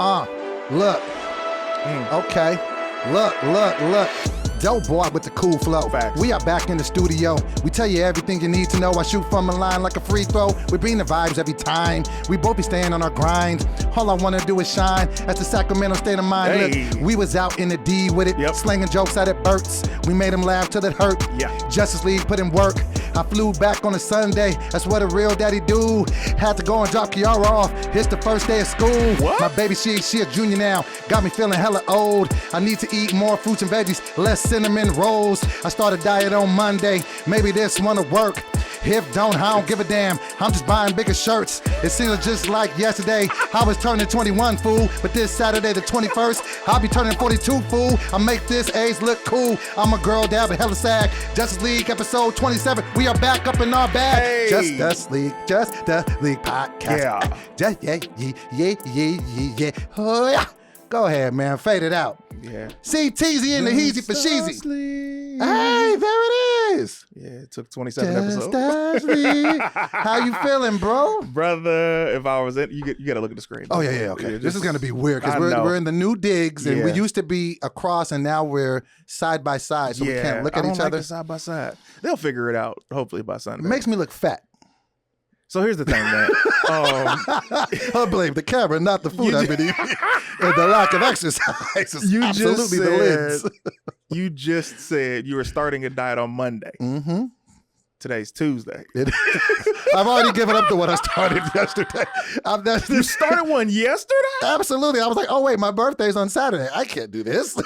Look. Okay. Look. Dope boy with the cool flow. Facts. We are back in the studio. We tell you everything you need to know. I shoot from a line like a free throw. We bring the vibes every time. We both be staying on our grind. All I wanna do is shine. That's the Sacramento state of mind. Hey. Look, we was out in the D with it, slinging jokes at it bursts. We made them laugh till it hurt. Yeah. Justice League put in work. I flew back on a Sunday. That's what a real daddy do. Had to go and drop Kiara off. It's the first day of school. What? My baby, she a junior now. Got me feeling hella old. I need to eat more fruits and veggies, less cinnamon rolls. I started diet on Monday. Maybe this one'll work. If don't, I don't give a damn. I'm just buying bigger shirts. It seems just like yesterday. I was turning 21, fool. But this Saturday, the 21st, I'll be turning 42, fool. I make this age look cool. I'm a girl dad with hella sag. Justice League episode 27. We are back up in our bag. Hey. Just the League podcast. Yeah. Oh, yeah. Go ahead, man. Fade it out. Yeah. See, Teasy in the Heezy for Sheezy. Hey, there it is. Yeah, it took 27 episodes. How you feeling, bro? Brother, if I was in, you got to look at the screen. Oh, yeah, okay. This is going to be weird because I know. we're in the new digs and we used to be across and now we're side by side, so we can't look at each other. Side by side. They'll figure it out, hopefully, by Sunday. It makes me look fat. So here's the thing, man. I blame the camera, not the food I've been eating, and the lack of exercise. Absolutely the lids. You just said you were starting a diet on Monday. Mm-hmm. Today's Tuesday. I've already given up the one I started yesterday. You started one yesterday? Absolutely. I was like, oh, wait, my birthday's on Saturday. I can't do this.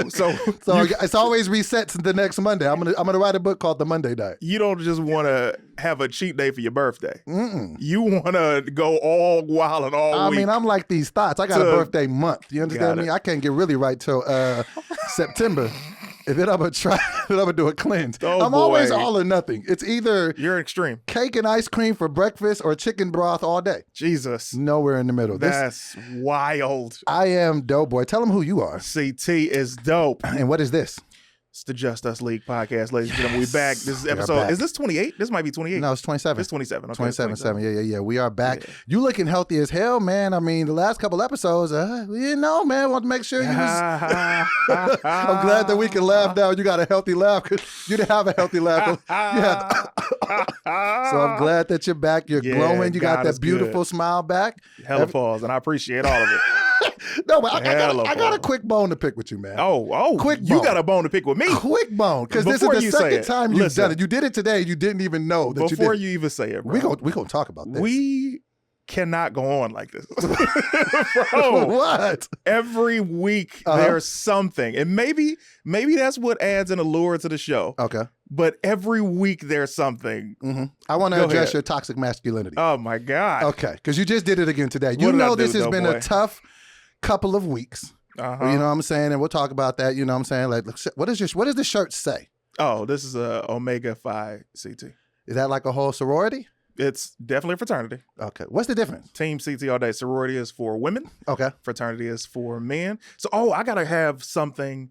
So it's always reset to the next Monday. I'm gonna write a book called The Monday Diet. You don't just want to have a cheat day for your birthday. Mm-mm. You want to go all wild and all week. I mean, I'm like these thoughts. I got a birthday month. You understand me? I can't get really right till September. And then I'm gonna do a cleanse. Oh, I'm always all or nothing. It's either you're extreme. Cake and ice cream for breakfast or chicken broth all day. Jesus. Nowhere in the middle. That's wild. I am Dope Boy. Tell them who you are. CT is dope. And what is this? It's the Just Us League podcast, ladies and gentlemen. We back. This is episode. Is this 28? This might be 28. No, it's 27. It's 27. Okay, 27. Yeah. We are back. Yeah. You looking healthy as hell, man. I mean, the last couple episodes, we didn't know, man. Want to make sure you was. I'm glad that we can laugh now. You got a healthy laugh because you didn't have a healthy laugh. So I'm glad that you're back. You're glowing. You got that beautiful smile back. Hella pause, and I appreciate all of it. No, but I got a quick bone to pick with you, man. Oh, quick bone. You got a bone to pick with me. Quick bone, because this is the second time you've done it. You did it today. You didn't even know that you did. Before you even say it, bro. We gonna talk about this. We cannot go on like this. Bro, what? Every week there's something. And maybe that's what adds an allure to the show. Okay. But every week there's something. Mm-hmm. I want to address your toxic masculinity. Oh, my God. Okay, because you just did it again today. You know this has been a tough couple of weeks. Uh-huh. You know what I'm saying? And we'll talk about that. You know what I'm saying? Like, what does the shirt say? Oh, this is a Omega Phi CT. Is that like a whole sorority? It's definitely a fraternity. Okay. What's the difference? Team CT all day. Sorority is for women. Okay. Fraternity is for men. So, I got to have something.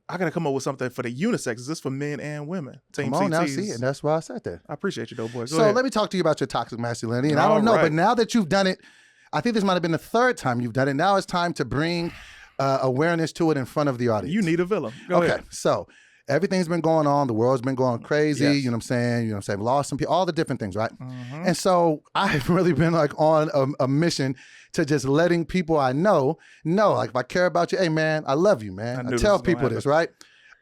I got to come up with something for the unisex. Is this for men and women? Team Come on CTs. now, see, and that's why I said that. I appreciate you, though, boy. So let me talk to you about your toxic masculinity. And I don't know, but now that you've done it, I think this might have been the third time you've done it. Now it's time to bring awareness to it in front of the audience. You need a villain. Go ahead. So everything's been going on. The world's been going crazy. Yes. You know what I'm saying? Lost some people, all the different things, right? Mm-hmm. And so I've really been like on a mission to just letting people I know, like if I care about you, hey man, I love you, man. I tell people this, right?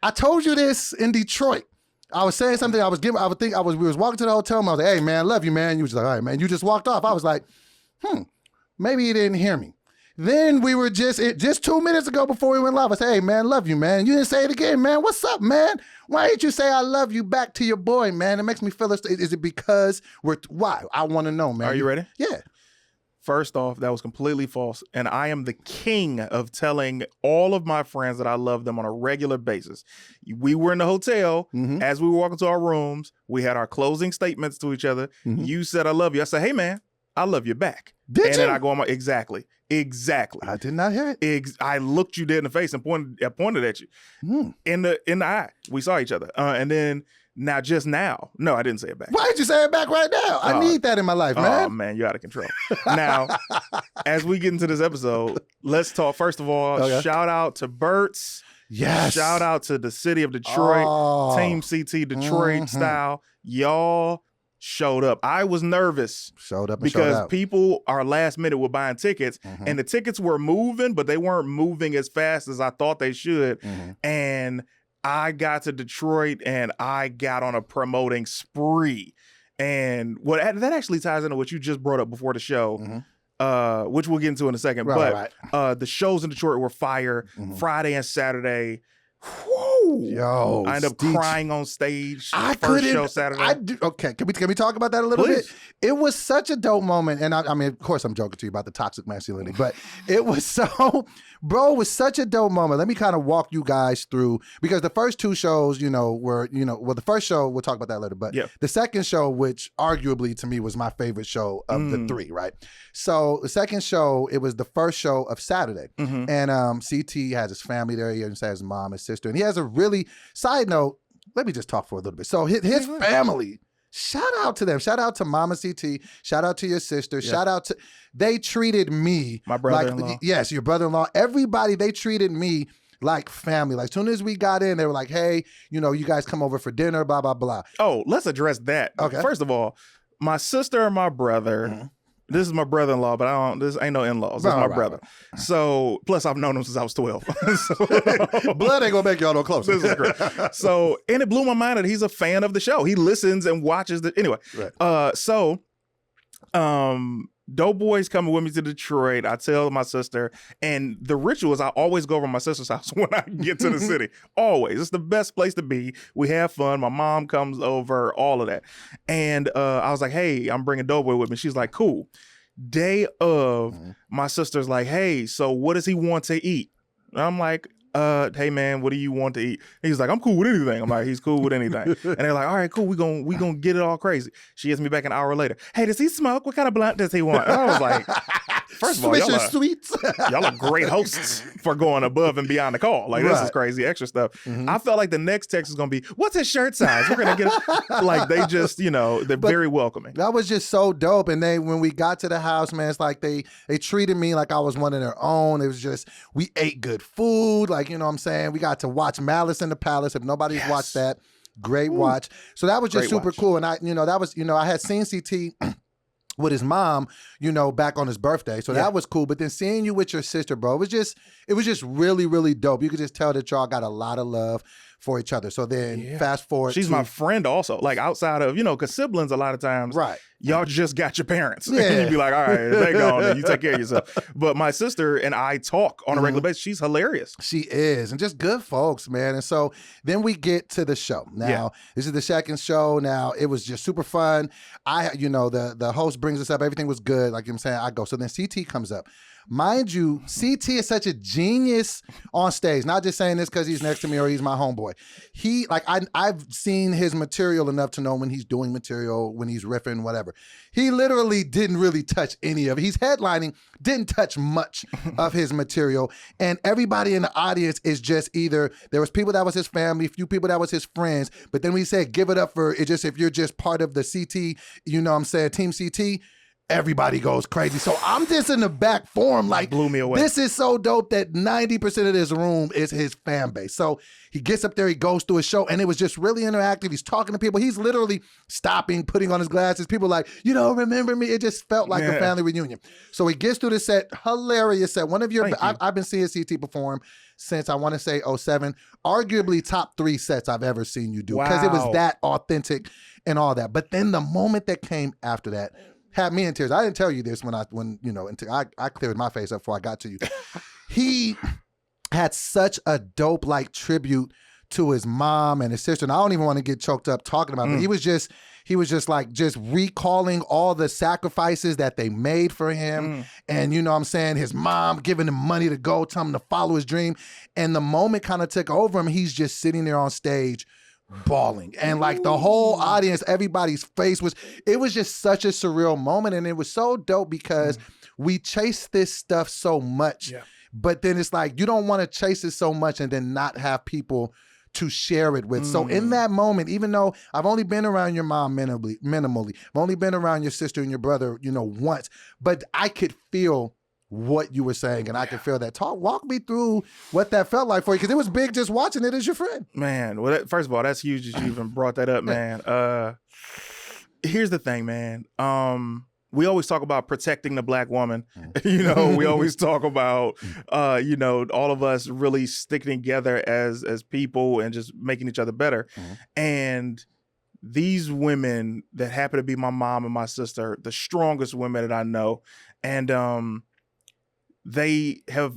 I told you this in Detroit. I was saying something. We was walking to the hotel and I was like, hey man, I love you, man. You was like, all right, man. You just walked off. I was like, maybe you didn't hear me. Then we were just 2 minutes ago before we went live. I said, hey man, love you, man. You didn't say it again, man. What's up, man? Why didn't you say I love you back to your boy, man? It makes me feel, is it because why? I want to know, man. Are you ready? Yeah. First off, that was completely false. And I am the king of telling all of my friends that I love them on a regular basis. We were in the hotel. Mm-hmm. As we were walking to our rooms, we had our closing statements to each other. Mm-hmm. You said, I love you. I said, hey, man, I love you back. Did you? And then I go on exactly. I did not hear it. I looked you dead in the face and pointed at you in the eye. We saw each other. And then just now. No, I didn't say it back. Why did you say it back right now? I need that in my life, man. Oh, man, you're out of control. Now, as we get into this episode, let's talk. First of all, shout out to Bert's. Yes. Shout out to the city of Detroit, Team CT Detroit style. Y'all showed up. I was nervous. Showed up and because showed out. people are last minute with buying tickets, and the tickets were moving, but they weren't moving as fast as I thought they should. And I got to Detroit and I got on a promoting spree. And what that actually ties into what you just brought up before the show, which we'll get into in a second. The shows in Detroit were fire. Friday and Saturday. Whoo! Yo, I ended up crying on stage. I first show Saturday. Okay, can we talk about that a little bit? It was such a dope moment, and I mean, of course, I'm joking to you about the toxic masculinity, but it was bro, it was such a dope moment. Let me kind of walk you guys through, because the first two shows, were, the first show, we'll talk about that later, but the second show, which arguably to me was my favorite show of the three, right? So the second show, it was the first show of Saturday, and CT has his family there. He has his mom, his sister, and he has a really, side note, let me just talk for a little bit. So his family, shout out to them. Shout out to Mama CT. Shout out to your sister. Shout out to, they treated me. My brother-in-law. Yes, your brother-in-law. Everybody, they treated me like family. Like, as soon as we got in, they were like, hey, you guys come over for dinner, blah, blah, blah. Oh, let's address that. Okay. First of all, my sister and my brother, this is my brother-in-law, but this ain't no in-laws. This is my brother. Right. So, plus I've known him since I was 12. Blood ain't gonna make y'all no closer. This is great. So, and it blew my mind that he's a fan of the show. He listens and watches anyway. Right. Dope Boys coming with me to Detroit. I tell my sister, and the ritual is I always go over to my sister's house when I get to the city. Always. It's the best place to be. We have fun. My mom comes over, all of that. And I was like, hey, I'm bringing Dope Boy with me. She's like, cool. Day of, my sister's like, hey, so what does he want to eat? And I'm like, hey man, what do you want to eat? And he's like, I'm cool with anything. I'm like, he's cool with anything. And they're like, all right, cool. We gonna get it all crazy. She hits me back an hour later. Hey, does he smoke? What kind of blunt does he want? And I was like, first of all, y'all are great hosts for going above and beyond the call. Like, this is crazy, extra stuff. I felt like the next text is gonna be, what's his shirt size? We're gonna get it. Like, they just, they're very welcoming. That was just so dope. And when we got to the house, man, it's like they treated me like I was one of their own. It was just, we ate good food. Like, you know what I'm saying? We got to watch Malice in the Palace. If nobody's watched that, great watch. So that was just super cool. And that was, I had seen CT with his mom, back on his birthday. So that was cool. But then seeing you with your sister, bro, it was just really, really dope. You could just tell that y'all got a lot of love for each other. So then fast forward. She's my friend also, like outside of, because siblings a lot of times, y'all just got your parents. Yeah. And you'd be like, all right, they gone, then you take care of yourself. But my sister and I talk on a regular basis. She's hilarious. She is. And just good folks, man. And so then we get to the show. Now, this is the second show. Now, it was just super fun. The host brings us up. Everything was good. Like I'm saying, I go. So then CT comes up. Mind you, CT is such a genius on stage. Not just saying this because he's next to me or he's my homeboy. I've seen his material enough to know when he's doing material, when he's riffing, whatever. He literally didn't really touch any of it. He's headlining, didn't touch much of his material. And everybody in the audience is just either, there was people that was his family, few people that was his friends. But then we said, give it up for it. Just if you're just part of the CT, Team CT, everybody goes crazy. So I'm just in the back form, like, blew me away. This is so dope that 90% of this room is his fan base. So he gets up there, he goes through his show, and it was just really interactive. He's talking to people. He's literally stopping, putting on his glasses. People like, remember me? It just felt like a family reunion. So he gets through the set, hilarious set. One of your, I've been seeing CT perform since I want to say 07, arguably top 3 sets I've ever seen you do, because it was that authentic and all that. But then the moment that came after that had me in tears. I didn't tell you this when I cleared my face up before I got to you. He had such a dope tribute to his mom and his sister. And I don't even want to get choked up talking about it, but he was just recalling all the sacrifices that they made for him. And his mom giving him money to go, telling him to follow his dream. And the moment kind of took over him. He's just sitting there on stage bawling, and the whole audience, everybody's face was just such a surreal moment. And it was so dope because we chase this stuff so much, but then it's like you don't want to chase it so much and then not have people to share it with. So in that moment, even though I've only been around your mom minimally, I've only been around your sister and your brother, once, but I could feel what you were saying, and I can feel that. Walk me through what that felt like for you, because it was big just watching it as your friend. Man, well, first of all, that's huge that you even brought that up, man. Here's the thing, man. We always talk about protecting the Black woman. You know, we always talk about, you know, all of us really sticking together as people and just making each other better. And these women that happen to be my mom and my sister, the strongest women that I know, and they have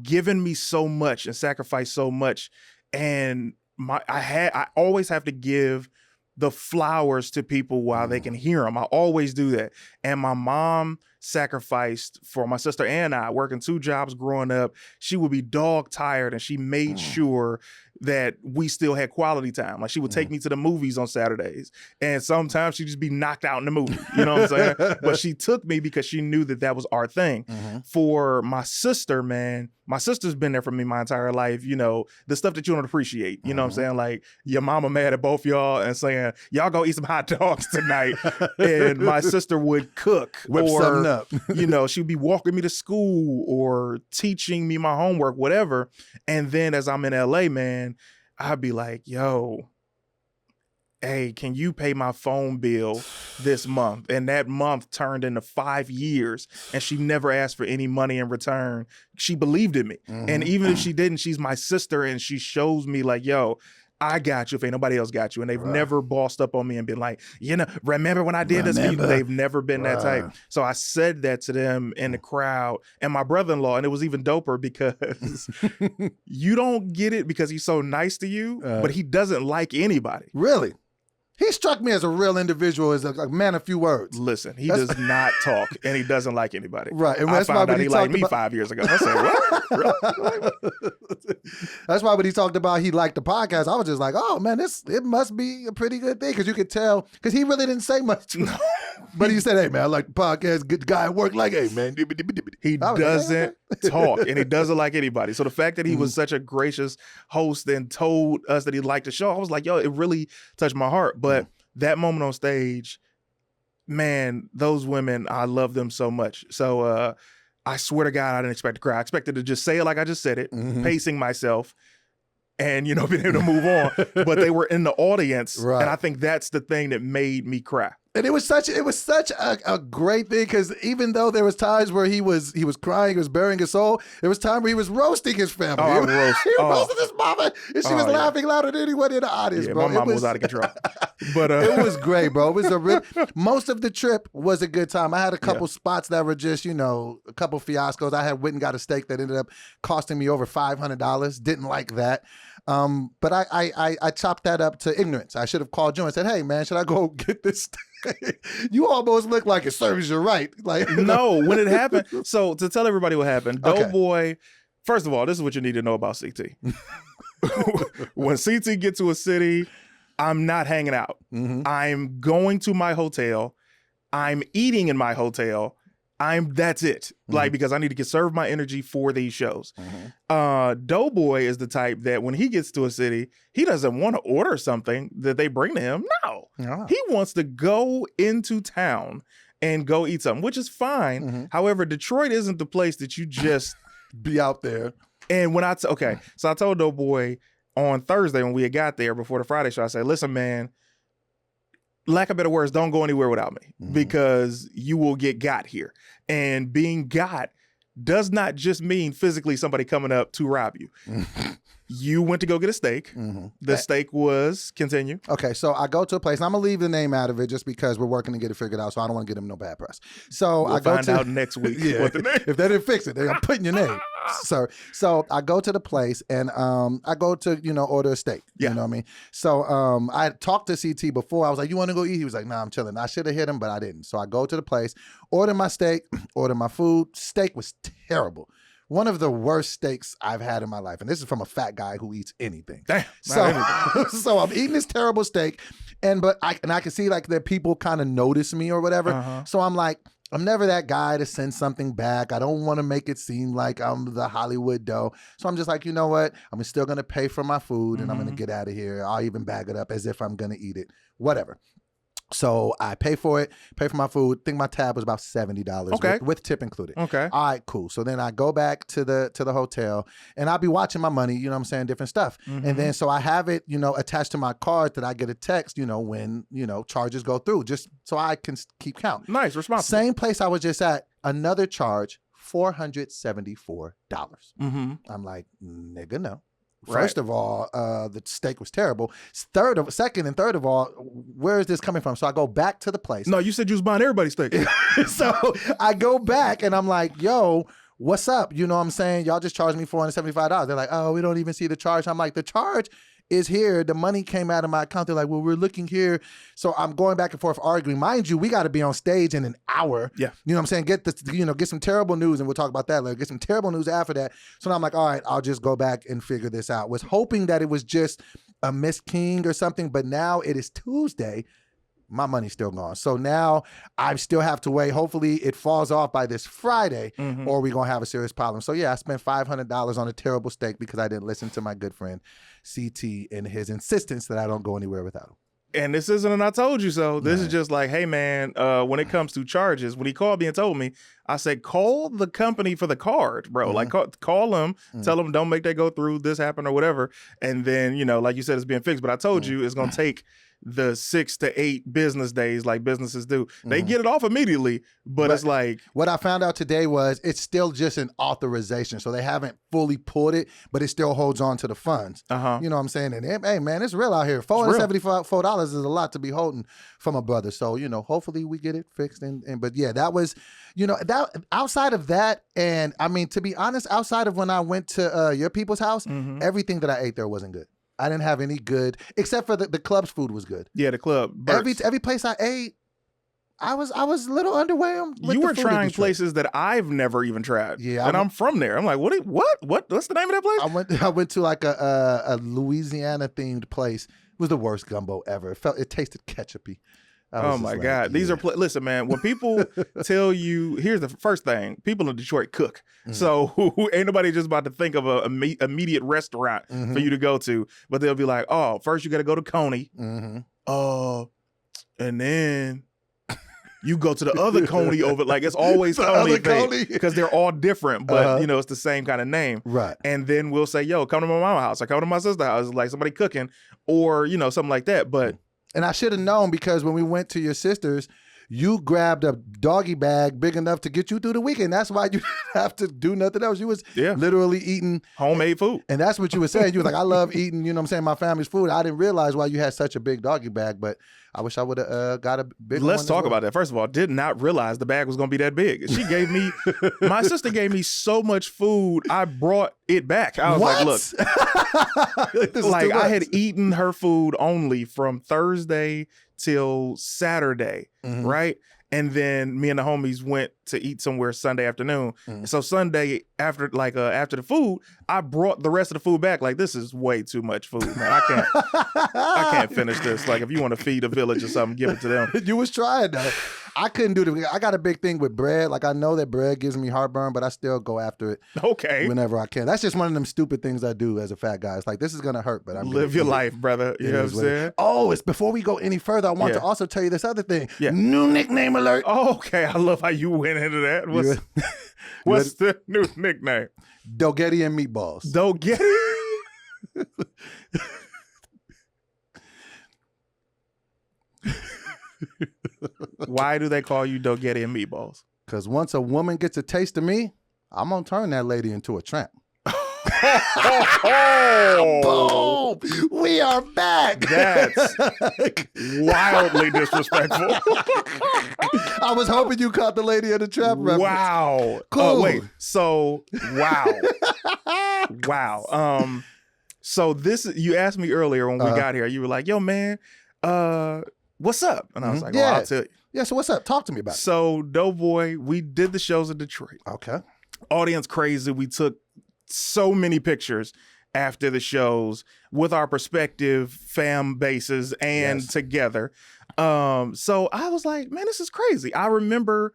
given me so much and sacrificed so much. And I always have to give the flowers to people while they can hear them. I always do that. And my mom sacrificed for my sister and I, working 2 jobs growing up. She would be dog tired, and she made sure that we still had quality time. Like, she would take me to the movies on Saturdays, and sometimes she'd just be knocked out in the movie. You know what I'm saying? But she took me because she knew that that was our thing. For my sister, man, my sister's been there for me my entire life. You know, the stuff that you don't appreciate. You know what I'm saying? Like, your mama mad at both y'all and saying, y'all go eat some hot dogs tonight. And my sister would cook. Whip something up. You know, she'd be walking me to school or teaching me my homework, whatever. And then as I'm in LA, man, I'd be like, yo, hey, can you pay my phone bill this month? And that month turned into 5 years, and she never asked for any money in return. She believed in me. And even if she didn't, she's my sister, and she shows me like, yo, I got you if ain't nobody else got you. And they've never bossed up on me and been like, you know, remember when I did this? They've never been that type. So I said that to them in the crowd and my brother-in-law, and it was even doper because you don't get it because he's so nice to you, but he doesn't like anybody. Really? He struck me as a real individual, as a man of few words. Listen, he does not talk, and he doesn't like anybody. Right. And I found out he liked me 5 years ago. I said, what? Really? That's why when he talked about he liked the podcast, I was just like, oh, man, it must be a pretty good thing, because you could tell, because he really didn't say much. But he said, hey, man, I like the podcast. Good guy at work. Like, hey, man. He doesn't talk, and he doesn't like anybody. So the fact that he was such a gracious host and told us that he liked the show, I was like, yo, it really touched my heart. But that moment on stage, man, those women, I love them so much. So I swear to God, I didn't expect to cry. I expected to just say it like I just said it, pacing myself, and, you know, being able to move on. But they were in the audience, and I think that's the thing that made me cry. And it was such a great thing, because even though there was times where he was crying, he was bearing his soul, there was time where he was roasting his family. He roasted his mama, and she was laughing louder than anyone in the audience, bro. My mama was out of control. But it was great, bro. It was most of the trip was a good time. I had a couple spots that were just, you know, a couple fiascos. I went and got a steak that ended up costing me over $500. Didn't like that. But I chopped that up to ignorance. I should have called you and said, hey, man, should I go get this steak? You almost look like it serves you right. Like, no, when it happened. So to tell everybody what happened, Doughboy, first of all, this is what you need to know about CT. When CT gets to a city, I'm not hanging out. I'm going to my hotel. I'm eating in my hotel. That's it. Like, because I need to conserve my energy for these shows. Doughboy is the type that when he gets to a city, he doesn't want to order something that they bring to him. No. He wants to go into town and go eat something, which is fine. However, Detroit isn't the place that you just be out there. And when so I told Doughboy on Thursday when we had got there before the Friday show, I said, listen, man, lack of better words, don't go anywhere without me, because you will get got here. And being got does not just mean physically somebody coming up to rob you. You went to go get a steak. The steak was, continue. Okay, so I go to a place, and I'm going to leave the name out of it just because we're working to get it figured out, so I don't want to get him no bad press. So we'll find out next week what the name. If they didn't fix it, I'm putting your name. So I go to the place, and I go to, you know, order a steak. You know what I mean? So I talked to CT before. I was like, you want to go eat? He was like, nah, I'm chilling. I should have hit him, but I didn't. So I go to the place, order my steak, order my food. Steak was terrible. One of the worst steaks I've had in my life. And this is from a fat guy who eats anything. Damn. So I'm eating this terrible steak, and I can see like that people kind of notice me or whatever. So I'm like, I'm never that guy to send something back. I don't want to make it seem like I'm the Hollywood dough. So I'm just like, you know what? I'm still going to pay for my food, and I'm going to get out of here. I'll even bag it up as if I'm going to eat it. Whatever. So I pay for it, pay for my food. I think my tab was about $70 with tip included. Okay. All right, cool. So then I go back to the hotel and I'll be watching my money, you know what I'm saying, different stuff. And then so I have it, attached to my card that I get a text, when, charges go through, just so I can keep count. Nice, responsible. Same place I was just at, another charge, $474. I'm like, nigga, no. First of all, the steak was terrible. Second and third of all, where is this coming from? So I go back to the place. No, you said you was buying everybody's steak. So I go back and I'm like, yo, what's up? You know what I'm saying? Y'all just charged me $475. They're like, oh, we don't even see the charge. I'm like, the charge is here. The money came out of my account. They're like, well, we're looking here. So I'm going back and forth arguing. Mind you, we got to be on stage in an hour. Yeah. You know what I'm saying? Get some terrible news, and we'll talk about that later. Get some terrible news after that. So I'm like, all right, I'll just go back and figure this out. Was hoping that it was just a Miss King or something, but now it is Tuesday. My money's still gone. So now I still have to wait. Hopefully it falls off by this Friday or we're going to have a serious problem. So yeah, I spent $500 on a terrible steak because I didn't listen to my good friend CT and his insistence that I don't go anywhere without him. And this isn't an I told you so. This is just like, hey, man, when it comes to charges, when he called me and told me, I said, call the company for the card, bro. Like, call them, tell them don't make that go through, this happened or whatever. And then, like you said, it's being fixed. But I told you it's going to take the 6 to 8 business days like businesses do. They get it off immediately, but it's like... What I found out today was it's still just an authorization. So they haven't fully pulled it, but it still holds on to the funds. You know what I'm saying? And hey, man, it's real out here. $474 is a lot to be holding from a brother. So, hopefully we get it fixed. But yeah, that was, that outside of that, and I mean, to be honest, outside of when I went to your people's house, everything that I ate there wasn't good. I didn't have any good, except for the club's food was good. Yeah, the club. Every place I ate, I was a little underwhelmed. You were trying places that I've never even tried. Yeah, and I'm from there. I'm like, what's the name of that place? I went to like a Louisiana themed place. It was the worst gumbo ever. It tasted ketchupy. Oh my God. These are, listen, man, when people tell you, here's the first thing, people in Detroit cook. So ain't nobody just about to think of an immediate restaurant for you to go to, but they'll be like, oh, first you got to go to Coney. And then you go to the other Coney over, like it's always Coney because they're all different, but it's the same kind of name. Right. And then we'll say, yo, come to my mama's house. I come to my sister's house, like somebody cooking or, something like that. But and I should have known because when we went to your sister's, you grabbed a doggy bag big enough to get you through the weekend. That's why you didn't have to do nothing else. You was literally eating homemade food. And that's what you were saying. You were like, I love eating, my family's food. I didn't realize why you had such a big doggy bag, but I wish I would have got a big one. Let's talk about that. First of all, did not realize the bag was going to be that big. She gave me, my sister gave me so much food, I brought it back. I was like, look, like I had eaten her food only from Thursday till Saturday, right? And then me and the homies went to eat somewhere Sunday afternoon. So Sunday after the food, I brought the rest of the food back. Like, this is way too much food, man. I can't finish this. Like, if you want to feed a village or something, give it to them. You was trying though. I couldn't do it. I got a big thing with bread. Like, I know that bread gives me heartburn, but I still go after it. Okay. Whenever I can. That's just one of them stupid things I do as a fat guy. It's like, this is gonna hurt, but I'm live your life, brother. You know what I'm saying? Oh, it's before we go any further. I want to also tell you this other thing. New nickname alert. Oh, okay. I love how you went into that. What's the new nickname? Dogetti and meatballs. Dogetti? Why do they call you Dogetti and meatballs? Because once a woman gets a taste of me, I'm going to turn that lady into a tramp. Boom! We are back. That's wildly disrespectful. I was hoping you caught the lady in the trap reference. Wow. Cool. Wait. So wow. So this, you asked me earlier when we got here. You were like, "Yo, man, what's up?" And I was like, "Well, I'll tell you." Yeah. So what's up? Talk to me about it. So Doughboy, we did the shows in Detroit. Okay. Audience crazy. We took so many pictures after the shows with our respective fan bases and together. So I was like, man, this is crazy. I remember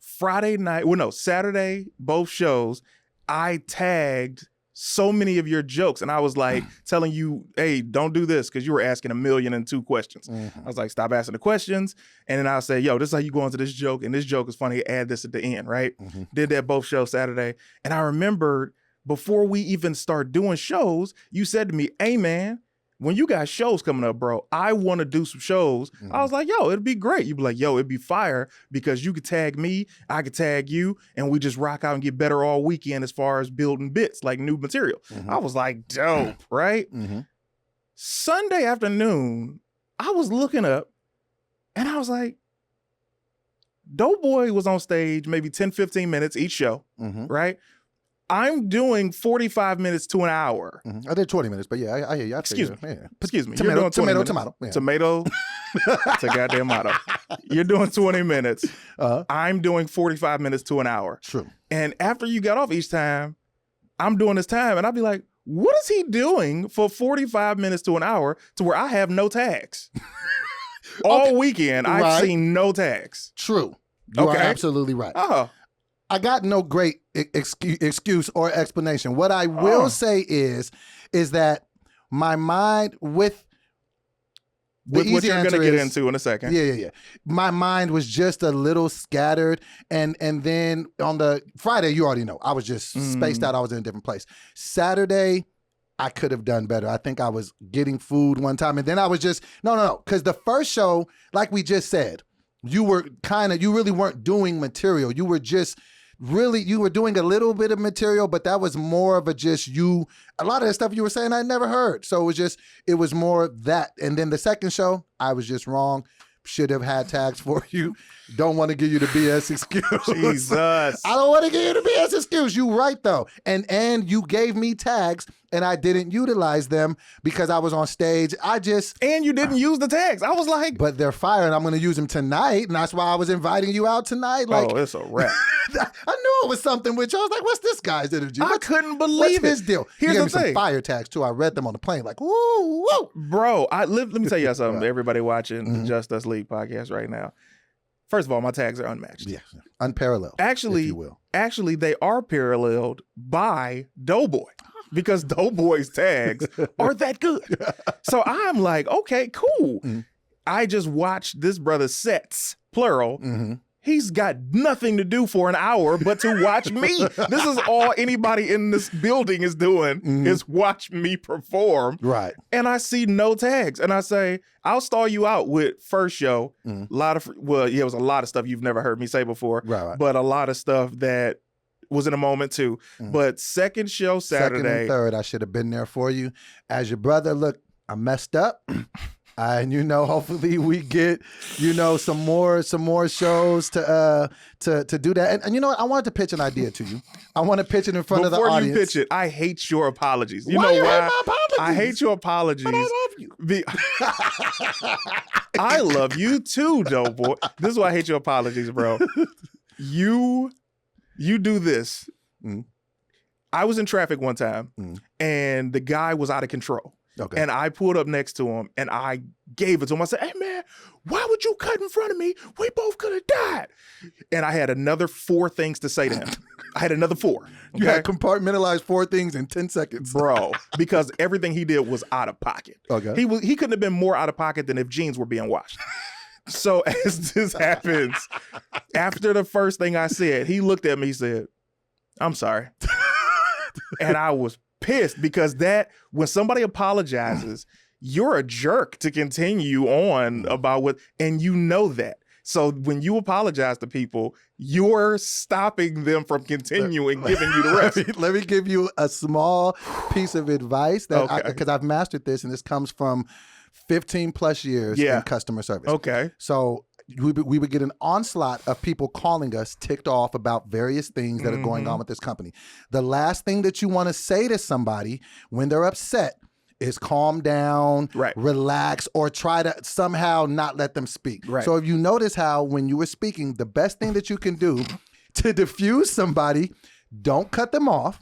Saturday, both shows, I tagged so many of your jokes. And I was like telling you, hey, don't do this, because you were asking 1,002,002 questions. I was like, stop asking the questions. And then I'll say, yo, this is how you go into this joke. And this joke is funny. Add this at the end, right? Did that both shows Saturday. And I remembered before we even start doing shows, you said to me, hey, man, when you got shows coming up, bro, I want to do some shows. I was like, yo, it'd be great. You'd be like, yo, it'd be fire, because you could tag me, I could tag you, and we just rock out and get better all weekend as far as building bits, like new material. I was like, dope, right? Sunday afternoon, I was looking up and I was like, Doughboy was on stage maybe 10, 15 minutes each show, right? I'm doing 45 minutes to an hour. I did 20 minutes, but yeah, I hear you. Excuse me. Yeah. Excuse me. Tomato. Yeah. Tomato. It's a goddamn motto. You're doing 20 minutes. I'm doing 45 minutes to an hour. True. And after you got off each time, I'm doing this time, and I'll be like, what is he doing for 45 minutes to an hour to where I have no tags? All weekend, I've seen no tags. True. You are absolutely right. I got no great excuse or explanation. What I will say is that my mind with what you're going to get into in a second. Yeah. My mind was just a little scattered. And then on the Friday, you already know, I was just spaced out. I was in a different place. Saturday, I could have done better. I think I was getting food one time. And then I was just, no. Because the first show, like we just said, you really weren't doing material. You were just you were doing a little bit of material, but that was more of a lot of the stuff you were saying I never heard. So it was more that. And then the second show, I was just wrong. Should have had tags for you. Don't want to give you the BS excuse. Jesus. I don't want to give you the BS excuse. You right though. And you gave me tags and I didn't utilize them because I was on stage. And you didn't use the tags. I was like, but they're fire and I'm going to use them tonight. And that's why I was inviting you out tonight. Like, oh, it's a wrap. I knew it was something with you. I was like, what's this guy's energy? I couldn't believe what's his deal? Here's he gave the me thing. some fire tags too. I read them on the plane like, woo. Bro, let me tell you something. Everybody watching the Just Us League podcast right now. First of all, my tags are unmatched. Yeah, unparalleled. Actually, if you will. Actually, they are paralleled by Doughboy because Doughboy's tags are that good. So I'm like, okay, cool. I just watched this brother's sets, plural. He's got nothing to do for an hour but to watch me. This is all anybody in this building is doing is watch me perform. Right. And I see no tags. And I say, I'll stall you out with first show. It was a lot of stuff you've never heard me say before. Right. But a lot of stuff that was in a moment too. But second show Saturday. Second and third, I should have been there for you. As your brother, look, I messed up. And hopefully we get, some more shows to do that. And you know what? I wanted to pitch an idea to you. I want to pitch it in front of the audience. Before you pitch it, I hate your apologies. You know why? Hate my apologies? I hate your apologies. But I love you. I love you too, Doughboy. This is why I hate your apologies, bro. You do this. I was in traffic one time, and the guy was out of control. Okay. And I pulled up next to him and I gave it to him. I said, hey man, why would you cut in front of me? We both could have died. And I had another 4 things to say to him. I had another 4. Okay? You had compartmentalized 4 things in 10 seconds. Bro, because everything he did was out of pocket. Okay. He couldn't have been more out of pocket than if jeans were being washed. So as this happens, after the first thing I said, he looked at me, he said, I'm sorry. And I was pissed because when somebody apologizes, you're a jerk to continue on about and you know that. So when you apologize to people, you're stopping them from continuing giving you the rest. Let me give you a small piece of advice because I've mastered this, and this comes from 15 plus years in customer service. Okay. So we would get an onslaught of people calling us ticked off about various things that are going on with this company. The last thing that you want to say to somebody when they're upset is calm down, relax, or try to somehow not let them speak. Right. So if you notice how when you were speaking, the best thing that you can do to diffuse somebody, don't cut them off.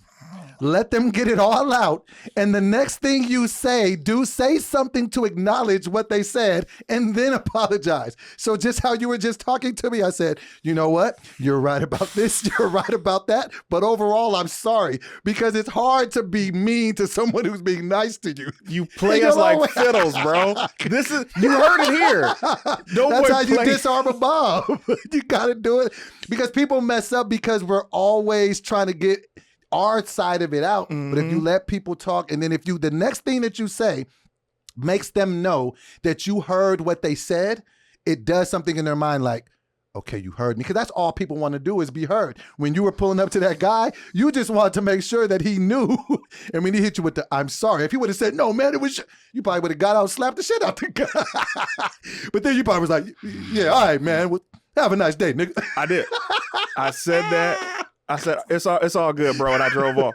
Let them get it all out. And the next thing you say, say something to acknowledge what they said and then apologize. So just how you were just talking to me, I said, you know what? You're right about this. You're right about that. But overall, I'm sorry, because it's hard to be mean to someone who's being nice to you. You play us like fiddles, bro. This is, you heard it here. That's how you disarm a bomb. You got to do it because people mess up because we're always trying to get our side of it out. But if you let people talk, and then if you, the next thing that you say makes them know that you heard what they said, it does something in their mind like, okay, you heard me. Because that's all people want to do is be heard. When you were pulling up to that guy, you just wanted to make sure that he knew. And when he hit you with the, I'm sorry. If he would have said, no, man, it was, you probably would have got out and slapped the shit out the guy. But then you probably was like, yeah, all right, man. Well, have a nice day, nigga. I did. I said that. I said, it's all good, bro. And I drove off.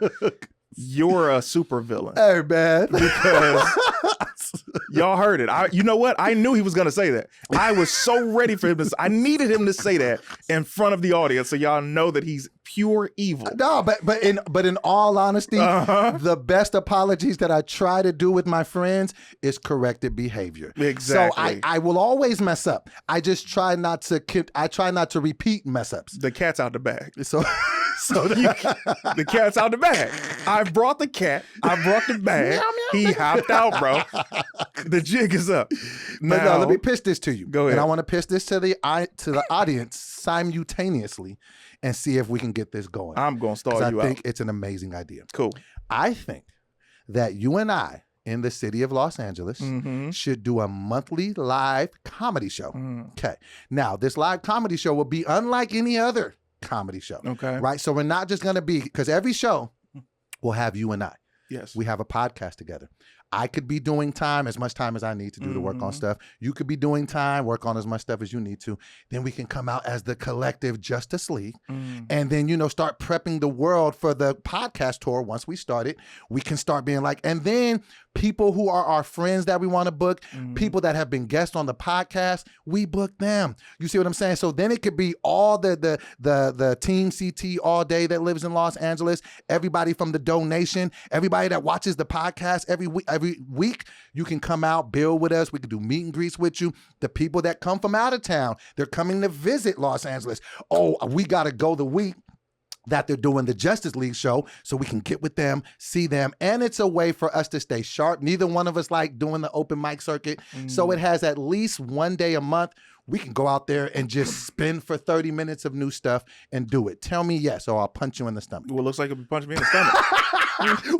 You're a super villain. Hey, man. Because y'all heard it. You know what? I knew he was going to say that. I was so ready for him to, I needed him to say that in front of the audience so y'all know that he's pure evil. No, but in all honesty, the best apologies that I try to do with my friends is corrected behavior. Exactly. So I will always mess up. I just try not to repeat mess ups. The cat's out the bag. So the cat's out the bag. I brought the cat. I brought the bag. He hopped out, bro. The jig is up. But no, let me pitch this to you. Go ahead. And I want to pitch this to the audience simultaneously and see if we can get this going. I'm going to stall you out. I think it's an amazing idea. Cool. I think that you and I in the city of Los Angeles should do a monthly live comedy show. Okay. Now, this live comedy show will be unlike any other comedy show. Okay. Right? So we're not just going to be, because every show will have you and I. Yes. We have a podcast together. I could be doing time, as much time as I need to do to work on stuff. You could be doing time, work on as much stuff as you need to. Then we can come out as the collective Justice League. And then, start prepping the world for the podcast tour. Once we start it, we can start being like, and then people who are our friends that we want to book, people that have been guests on the podcast, we book them. You see what I'm saying? So then it could be all the Team CT all day that lives in Los Angeles, everybody from the donation, everybody that watches the podcast every week, you can come out, build with us. We can do meet and greets with you. The people that come from out of town, they're coming to visit Los Angeles. Oh, we got to go the week that they're doing the Justice League show so we can get with them, see them. And it's a way for us to stay sharp. Neither one of us like doing the open mic circuit. So it has at least one day a month. We can go out there and just spin for 30 minutes of new stuff and do it. Tell me yes, or I'll punch you in the stomach. Well, it looks like you punch me in the stomach.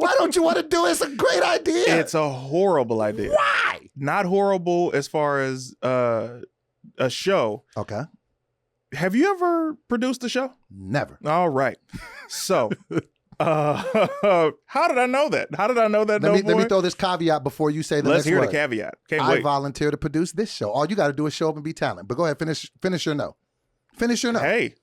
Why don't you want to do it? It's a great idea. It's a horrible idea. Why? Not horrible as far as a show. Okay. Have you ever produced a show? Never. All right. So, how did I know that? How did I know that? Let me throw this caveat before you say the Let's next hear word. the caveat. Can't I wait. volunteer to produce this show. All you got to do is show up and be talented. But go ahead, finish your no. Finish your no. Hey,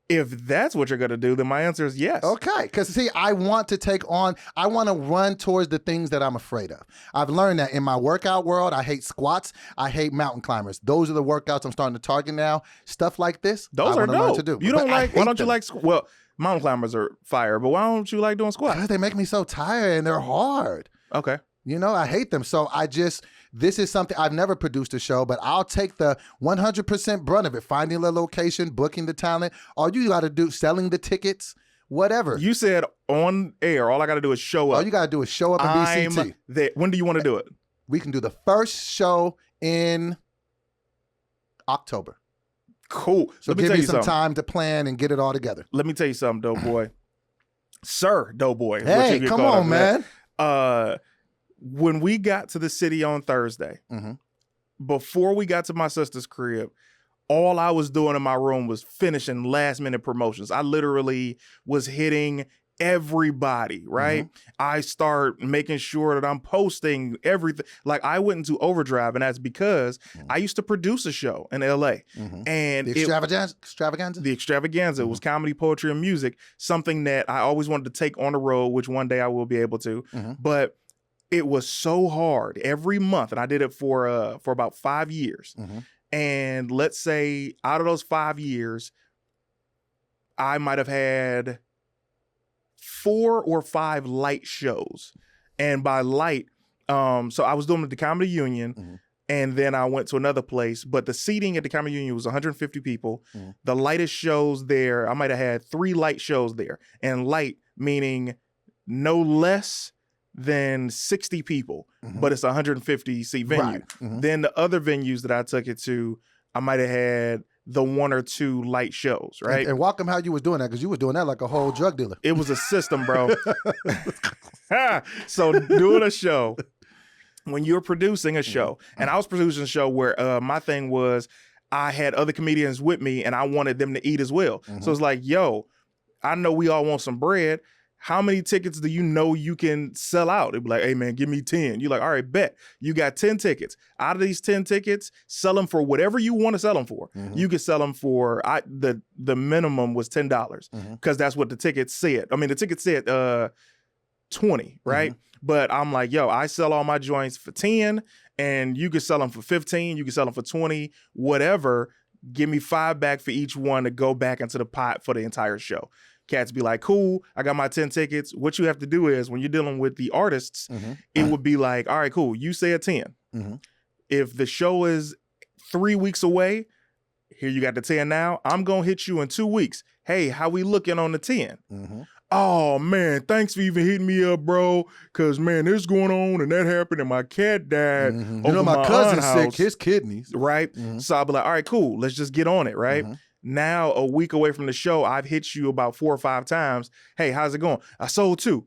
if that's what you're going to do, then my answer is yes. Okay. Because, see, I want to run towards the things that I'm afraid of. I've learned that in my workout world, I hate squats. I hate mountain climbers. Those are the workouts I'm starting to target now. Stuff like this, those I are want to learn dope. to do. You don't like, why don't you them. like, well, mountain climbers are fire, but why don't you like doing squats? Because they make me so tired and they're hard. Okay. I hate them. So this is something, I've never produced a show, but I'll take the 100% brunt of it. Finding the location, booking the talent. All you got to do, selling the tickets, whatever. You said on air, all I got to do is show up. All you got to do is show up and be CT. There. When do you want to do it? We can do the first show in October. Cool. So Let me give tell me you some something. time to plan and get it all together. Let me tell you something, Doughboy. Sir Doughboy. is what Hey, you get come called on, after man. that. When we got to the city on Thursday, before we got to my sister's crib, all I was doing in my room was finishing last minute promotions. I literally was hitting everybody, right? I start making sure that I'm posting everything. Like, I went into overdrive, and that's because I used to produce a show in LA. And The extravaganza? The extravaganza was comedy, poetry, and music, something that I always wanted to take on the road, which one day I will be able to. But it was so hard every month, and I did it for about 5 years. And let's say out of those 5 years, I might have had 4 or 5 light shows. And by light, so I was doing it at the Comedy Union, and then I went to another place, but the seating at the Comedy Union was 150 people. The lightest shows there, I might have had 3 light shows there. And light meaning no less than 60 people, but it's a 150 seat venue. Right. Then the other venues that I took it to, I might have had the 1 or 2 light shows, right? And walk them how you was doing that, because you was doing that like a whole drug dealer. It was a system, bro. So doing a show, when you're producing a show, and I was producing a show where my thing was I had other comedians with me and I wanted them to eat as well. So it's like, yo, I know we all want some bread. How many tickets do you know you can sell out? It'd be like, hey, man, give me 10. You're like, all right, bet. You got 10 tickets. Out of these 10 tickets, sell them for whatever you want to sell them for. You can sell them for, the minimum was $10 because that's what the ticket said. I mean, the ticket said 20, right? But I'm like, yo, I sell all my joints for 10 and you can sell them for 15. You can sell them for 20, whatever. Give me 5 back for each one to go back into the pot for the entire show. Cats be like, cool, I got my 10 tickets. What you have to do is when you're dealing with the artists, it would be like, all right, cool, you say a 10. If the show is 3 weeks away, here you got the 10 now. I'm going to hit you in 2 weeks. Hey, how we looking on the 10? Oh, man, thanks for even hitting me up, bro. Because, man, this going on and that happened and my cat died. You know, my cousin's sick, his kidneys. Right? So I'll be like, all right, cool, let's just get on it, right? Now, a week away from the show, I've hit you about 4 or 5 times. Hey, how's it going? I sold 2.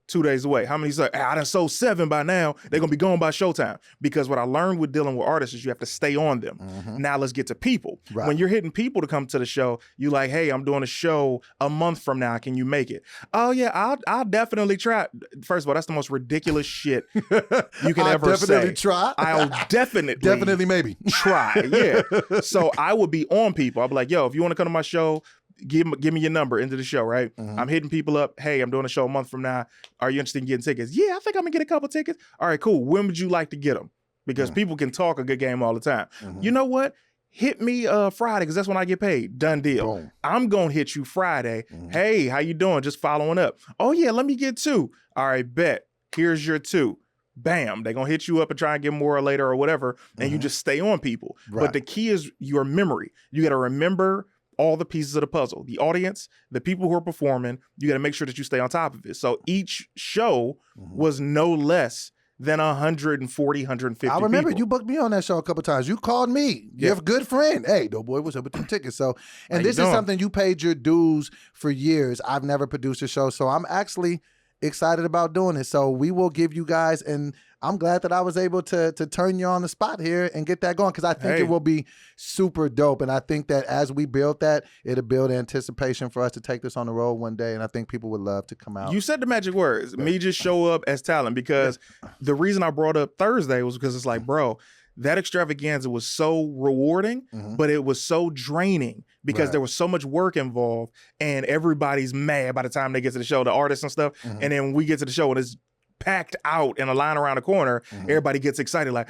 2 days away. How many? Hey, I done sold 7 by now. They're going to be gone by showtime. Because what I learned with dealing with artists is you have to stay on them. Now let's get to people. Right. When you're hitting people to come to the show, you like, hey, I'm doing a show a month from now. Can you make it? Oh, yeah, I'll definitely try. First of all, that's the most ridiculous shit you can ever say. Definitely try. I'll definitely maybe try. Yeah. So I would be on people. I'll be like, yo, if you want to come to my show, give me your number into the show, right? I'm hitting people up. Hey, I'm doing a show a month from now. Are you interested in getting tickets? Yeah, I think I'm gonna get a couple tickets. All right, cool. When would you like to get them? Because people can talk a good game all the time. You know what? Hit me Friday, because that's when I get paid. Done deal. Boom. I'm gonna hit you Friday. Hey, how you doing? Just following up. Oh yeah, let me get 2. All right, bet. Here's your 2. Bam, they're gonna hit you up and try and get more later or whatever, and you just stay on people. Right. But the key is your memory. You gotta remember all the pieces of the puzzle, the audience, the people who are performing. You got to make sure that you stay on top of it. So each show was no less than 140, 150 I remember people. you booked me on that show a couple times. You called me. You're a good friend. Hey, Doughboy, what's up with them tickets? So, and this is something you paid your dues for years. I've never produced a show, so I'm actually excited about doing it. So we will give you guys, and I'm glad that I was able to turn you on the spot here and get that going, because I think it will be super dope. And I think that as we build that, it'll build anticipation for us to take this on the road one day. And I think people would love to come out. You said the magic words. Me just show up as talent, because the reason I brought up Thursday was because it's like, bro, that extravaganza was so rewarding, but it was so draining because there was so much work involved, and everybody's mad by the time they get to the show, the artists and stuff. And then when we get to the show and it's packed out in a line around the corner, everybody gets excited. Like,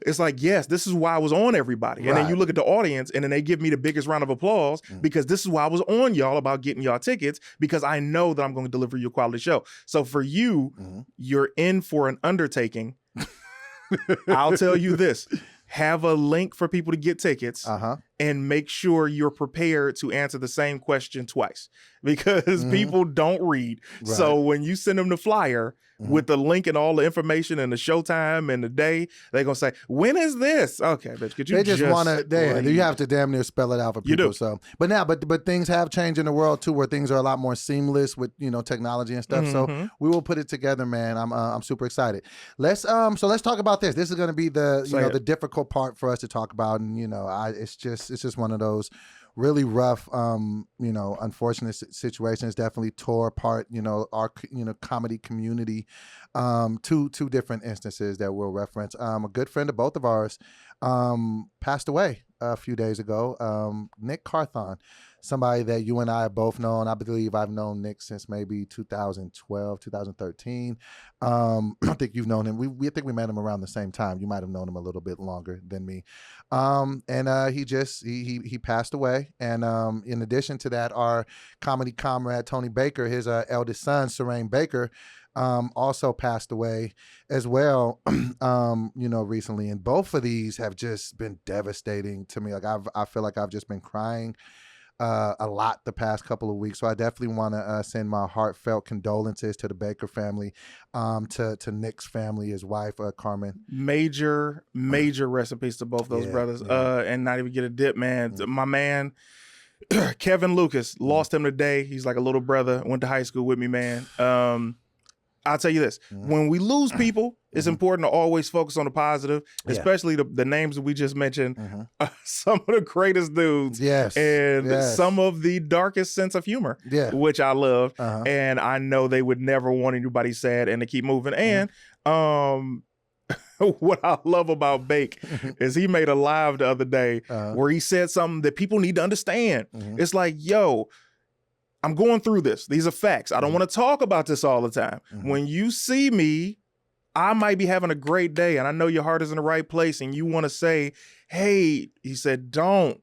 it's like, yes, this is why I was on everybody. And then you look at the audience and then they give me the biggest round of applause because this is why I was on y'all about getting y'all tickets, because I know that I'm going to deliver you a quality show. So for you, you're in for an undertaking. I'll tell you this. Have a link for people to get tickets and make sure you're prepared to answer the same question twice, because people don't read. Right. So when you send them the flyer with the link and all the information and the showtime and the day, they're going to say, when is this? Okay, bitch, could you they just want to, read? you have to damn near spell it out for people. You do. So, but things have changed in the world too, where things are a lot more seamless with, technology and stuff. So we will put it together, man. I'm super excited. Let's talk about this. This is going to be the difficult part for us to talk about. And, it's just one of those really rough, unfortunate situations. Definitely tore apart, our, comedy community. Two different instances that we'll reference. A good friend of both of ours passed away a few days ago. Nick Carthon. somebody that you and I have both known. I believe I've known Nick since maybe 2012, 2013. I think you've known him. I think we met him around the same time. You might have known him a little bit longer than me. He passed away. And in addition to that, our comedy comrade, Tony Baker, his eldest son, Serene Baker, also passed away as well, recently. And both of these have just been devastating to me. Like I feel like I've just been crying a lot the past couple of weeks. So I definitely want to send my heartfelt condolences to the Baker family, to Nick's family, his wife, Carmen. Major recipes to both those brothers. Yeah. And not even get a dip, man. My man, Kevin Lucas, lost him today. He's like a little brother. Went to high school with me, man. I'll tell you this, when we lose people, it's important to always focus on the positive, especially the names that we just mentioned, some of the greatest dudes, and some of the darkest sense of humor, which I love, and I know they would never want anybody sad and to keep moving. And what I love about Bake is he made a live the other day where he said something that people need to understand. It's like, yo, I'm going through this. These are facts. I don't want to talk about this all the time. When you see me, I might be having a great day and I know your heart is in the right place and you want to say, hey, he said, don't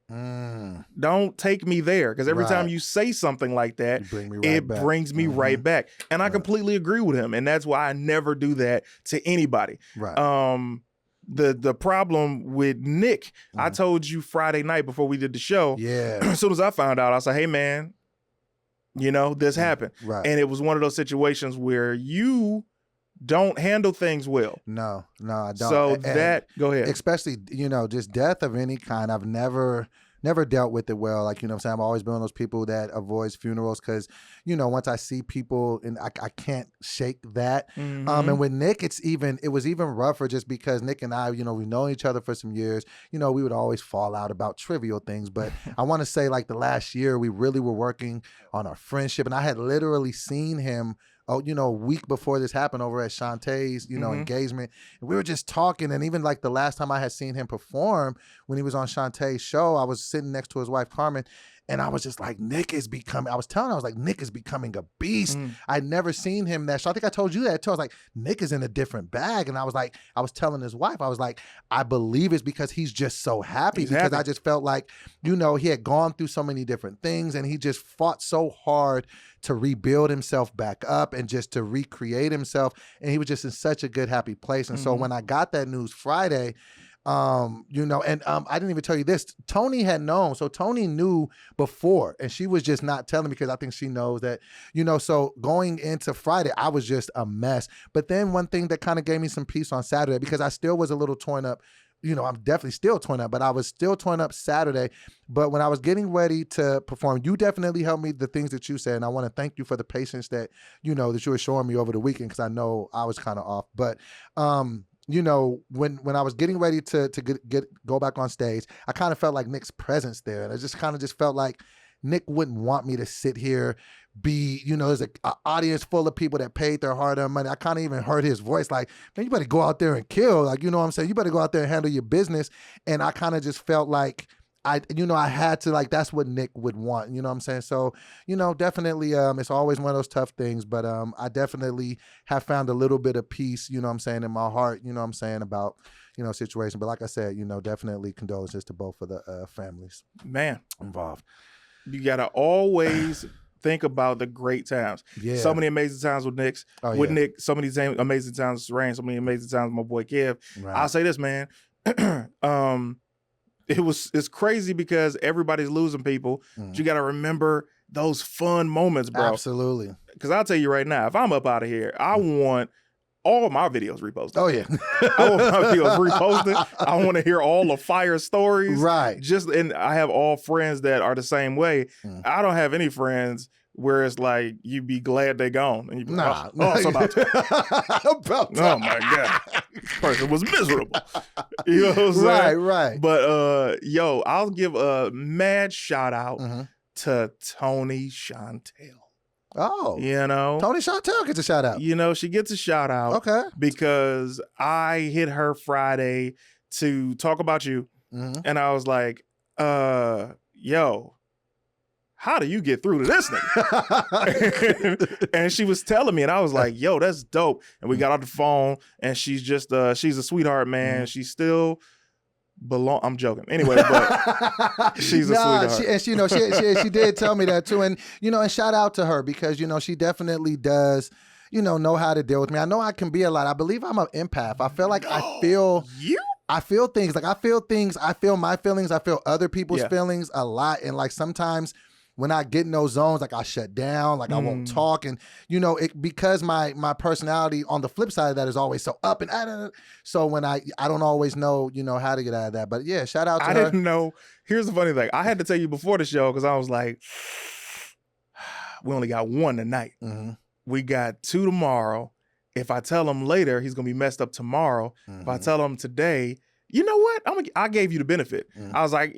take me there. Because every time you say something like that, it brings me right back. And I completely agree with him. And that's why I never do that to anybody. The problem with Nick, I told you Friday night before we did the show, as soon as I found out, I said, hey, man, this happened. And it was one of those situations where you don't handle things well. No, I don't. So go ahead. Especially, just death of any kind. I've never dealt with it well. Like, I'm saying, I've always been one of those people that avoids funerals because, once I see people and I can't shake that. And with Nick, it was even rougher just because Nick and I, we've known each other for some years. We would always fall out about trivial things. But I want to say like the last year, we really were working on our friendship. And I had literally seen him a week before this happened over at Shantae's, engagement. And we were just talking. And even like the last time I had seen him perform when he was on Shantae's show, I was sitting next to his wife, Carmen. And I was just like, Nick is becoming a beast. I'd never seen him that show. I think I told you that too. I was like, Nick is in a different bag. And I was telling his wife, I was like, I believe it's because he's just so happy. I just felt like, he had gone through so many different things and he just fought so hard to rebuild himself back up and just to recreate himself. And he was just in such a good, happy place. And so when I got that news Friday, I didn't even tell you this. Tony had known. So Tony knew before and she was just not telling me because I think she knows that, so going into Friday, I was just a mess. But then one thing that kind of gave me some peace on Saturday, because I still was a little torn up, I'm definitely still torn up, but I was still torn up Saturday. But when I was getting ready to perform, you definitely helped me, the things that you said. And I want to thank you for the patience that, that you were showing me over the weekend, because I know I was kind of off. But, when I was getting ready to go back on stage, I kind of felt like Nick's presence there. And I just kind of felt like Nick wouldn't want me to sit here, there's an audience full of people that paid their hard-earned money. I kind of even heard his voice like, man, you better go out there and kill. Like, you know what I'm saying? You better go out there and handle your business. And I kind of just felt like I had to, like, that's what Nick would want. You know what I'm saying? So, definitely, it's always one of those tough things, but I definitely have found a little bit of peace, in my heart, about, situation. But like I said, definitely condolences to both of the families. Man. Involved. You got to always think about the great times. Yeah. So many amazing times with Nick, Nick, so many amazing times with Serene, so many amazing times with my boy Kev. Right. I'll say this, man. It's crazy because everybody's losing people. But you got to remember those fun moments, bro. Absolutely. Because I'll tell you right now, if I'm up out of here, I want all my videos reposted. Oh, yeah. I want my videos reposted. I want to hear all the fire stories. Right. And I have all friends that are the same way. I don't have any friends where it's like, you'd be glad they gone. And you'd be like, it's about time. Oh, my God. This person was miserable. You know what I'm saying? Right. But, I'll give a mad shout out to Tony Chantel. Oh. Tony Chantel gets a shout out. She gets a shout out. Okay. Because I hit her Friday to talk about you. And I was like, how do you get through to this nigga? And she was telling me, and I was like, yo, that's dope. And we got off the phone, and she's just, she's a sweetheart, man. She's still I'm joking. Anyway, but she's a sweetheart. She did tell me that too. And, and shout out to her because, she definitely does, know how to deal with me. I know I can be a lot. I believe I'm an empath. I feel like I feel things. Like I feel my feelings. I feel other people's feelings a lot. And like sometimes when I get in those zones, like I shut down, like I won't talk. And, because my personality on the flip side of that is always so up and so when I don't always know, how to get out of that. But yeah, shout out to her. I didn't know. Here's the funny thing. I had to tell you before the show because I was like, we only got one tonight. Mm-hmm. We got 2 tomorrow. If I tell him later, he's going to be messed up tomorrow. Mm-hmm. If I tell him today, you know what? I gave you the benefit. Mm-hmm. I was like,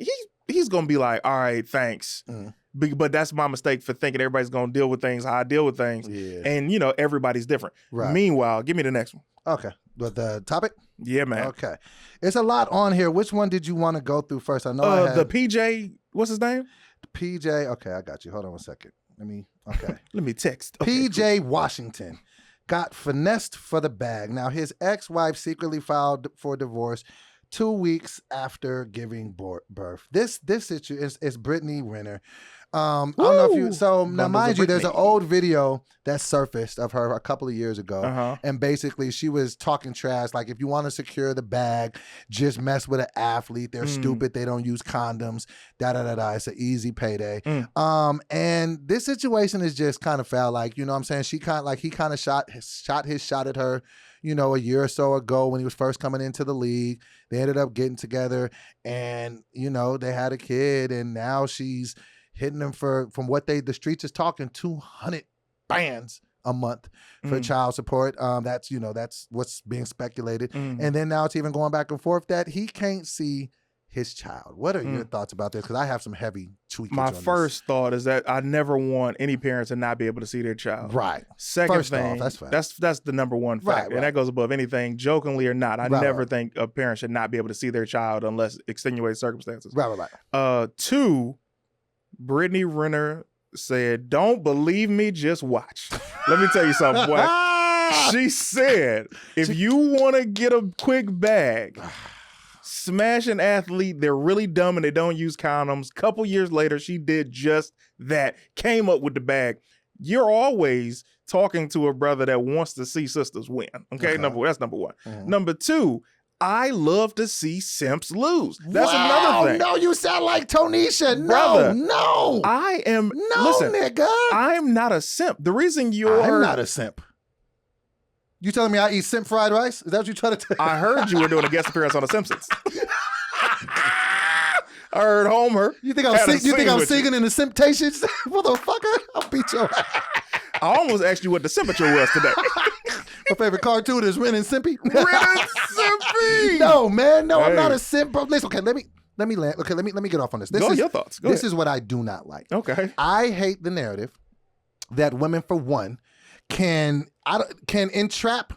he's going to be like, all right, thanks. Mm-hmm. But that's my mistake for thinking everybody's going to deal with things how I deal with things. Yeah. And, everybody's different. Right. Meanwhile, give me the next one. Okay. But the topic? Yeah, man. Okay. It's a lot on here. Which one did you want to go through first? I know the PJ, what's his name? The PJ. Okay, I got you. Hold on one second. Let me text. Okay, PJ cool. Washington got finessed for the bag. Now, his ex-wife secretly filed for divorce 2 weeks after giving birth. This issue is Brittany Renner. I don't know if you. So now, mind you, there's an old video that surfaced of her a couple of years ago, and basically she was talking trash. Like, if you want to secure the bag, just mess with an athlete. They're stupid. They don't use condoms. Da da da da. It's an easy payday. And this situation is just kind of foul. Like, you know what I'm saying? He kind of shot his shot at her. A year or so ago when he was first coming into the league. They ended up getting together, and they had a kid, and now she's hitting him from what the streets is talking, 200 bands a month for child support. That's what's being speculated. And then now it's even going back and forth that he can't see his child. What are your thoughts about this? Because I have some heavy tweakage My on this. first thought is that I never want any parents to not be able to see their child. Right. Second first thing, off, that's the number one fact. Right. And that goes above anything, jokingly or not. I never think a parent should not be able to see their child unless extenuating circumstances. Right. 2, Brittany Renner said, don't believe me, just watch. Let me tell you something, boy. She said, if you want to get a quick bag, smash an athlete, they're really dumb and they don't use condoms. Couple years later, she did just that, came up with the bag. You're always talking to a brother that wants to see sisters win. Okay. That's number 1. Number 2, I love to see Simps lose. That's another thing. No, you sound like Tonisha. No, no. I am. No, listen, nigga. I'm not a simp. The reason I'm not a simp. You telling me I eat simp fried rice? Is that what you trying to tell? I heard you were doing a guest appearance on The Simpsons. I heard Homer. You think I'm singing in the Simptations? Motherfucker, I'll beat your ass. I almost asked you what the temperature was today. My favorite cartoon is Ren and Stimpy. Ren and Stimpy. No, man, no, hey. I'm not a simp, bro. Listen, okay, let me land. Okay, let me get off on this. Your thoughts. Go ahead. This is what I do not like. Okay. I hate the narrative that women, for one, can entrap.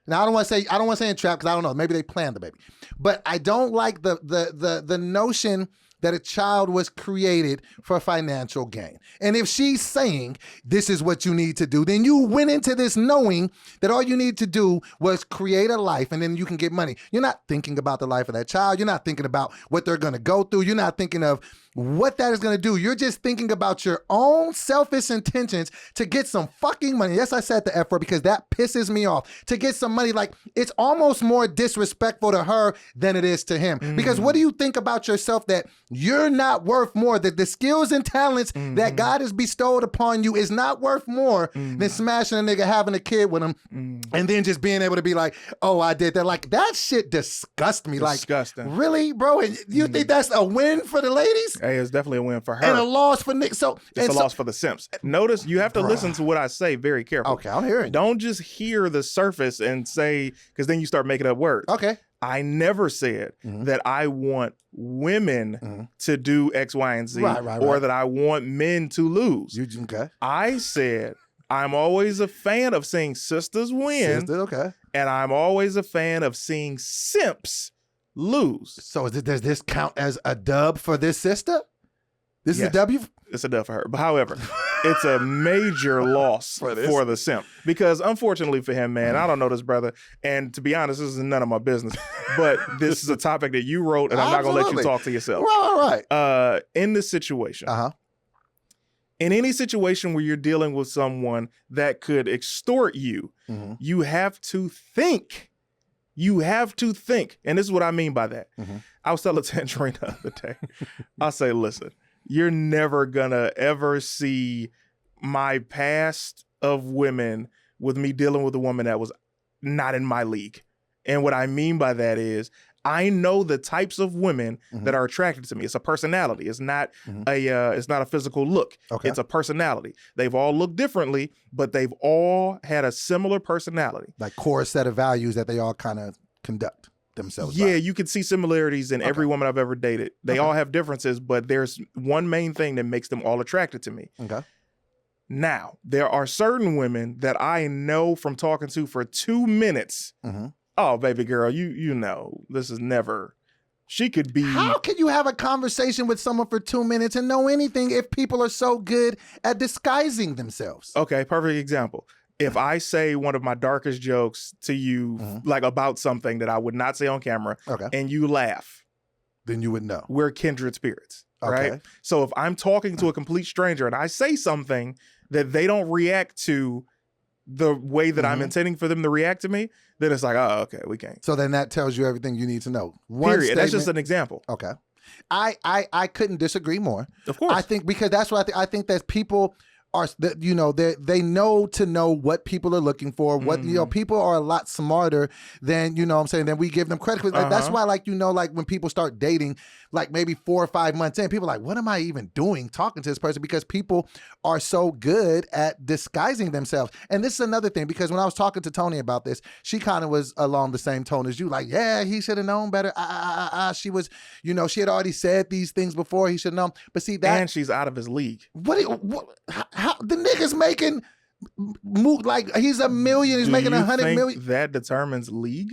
Now I don't want to say entrap because I don't know. Maybe they planned the baby, but I don't like the notion that a child was created for financial gain. And if she's saying this is what you need to do, then you went into this knowing that all you need to do was create a life and then you can get money. You're not thinking about the life of that child. You're not thinking about what they're going to go through. You're not thinking of what that is going to do. You're just thinking about your own selfish intentions to get some fucking money. Yes, I said the F word because that pisses me off. To get some money, like it's almost more disrespectful to her than it is to him. Because what do you think about yourself that you're not worth more, that the skills and talents that God has bestowed upon you is not worth more than smashing a nigga, having a kid with him, and then just being able to be like, oh, I did that. Like that shit disgusts me. Disgusting. Like, really, bro? And you think that's a win for the ladies? Hey, it's definitely a win for her. And a loss for Nick. It's a loss for the Simps. Notice you have to listen to what I say very carefully. Okay, I'm hearing. Don't just hear the surface and say, because then you start making up words. Okay. I never said that I want women to do X, Y, and Z, or that I want men to lose. Okay. I said I'm always a fan of seeing sisters win. And I'm always a fan of seeing simps lose. So does this count as a dub for this sister? This is a W? it's a dub for her. But however, it's a major loss for the simp. Because unfortunately for him, man, I don't know this brother. And to be honest, this is none of my business. But this is a topic that you wrote, and I'm not going to let you talk to yourself. Right. In this situation, in any situation where you're dealing with someone that could extort you, you have to think. You have to think. And this is what I mean by that. I was telling Tangerine the other day, I say, listen, you're never gonna ever see my past of women with me dealing with a woman that was not in my league. And what I mean by that is I know the types of women that are attracted to me. It's a personality. It's not a physical look. Okay. It's a personality. They've all looked differently, but they've all had a similar personality. Like core set of values that they all kind of conduct themselves by. Yeah, you can see similarities in every woman I've ever dated. They all have differences, but there's one main thing that makes them all attracted to me. Okay. Now, there are certain women that I know from talking to for 2 minutes. Oh, baby girl, you know, this is never. She could be. How can you have a conversation with someone for 2 minutes and know anything if people are so good at disguising themselves? Okay, perfect example. If I say one of my darkest jokes to you, like about something that I would not say on camera, and you laugh, then you would know. We're kindred spirits, right? So if I'm talking to a complete stranger and I say something that they don't react to the way that I'm intending for them to react to me, then it's like, oh, okay, we can't. So then that tells you everything you need to know. Period. That's just an example. Okay. I couldn't disagree more. Of course. I think because that's what I think that people are, you know, they know to know what people are looking for. What, you know, people are a lot smarter than, you know what I'm saying, than we give them credit. Like, that's why, like, you know, like when people start dating, like maybe 4 or 5 months in, people are like, what am I even doing talking to this person? Because people are so good at disguising themselves. And this is another thing, because when I was talking to Tony about this, she kind of was along the same tone as you. Like, yeah, he should have known better. She was, you know, she had already said these things before. He should have known. But see that. And she's out of his league. How the nigga's making, like, he's $1 million. He's making 100 million. That determines league?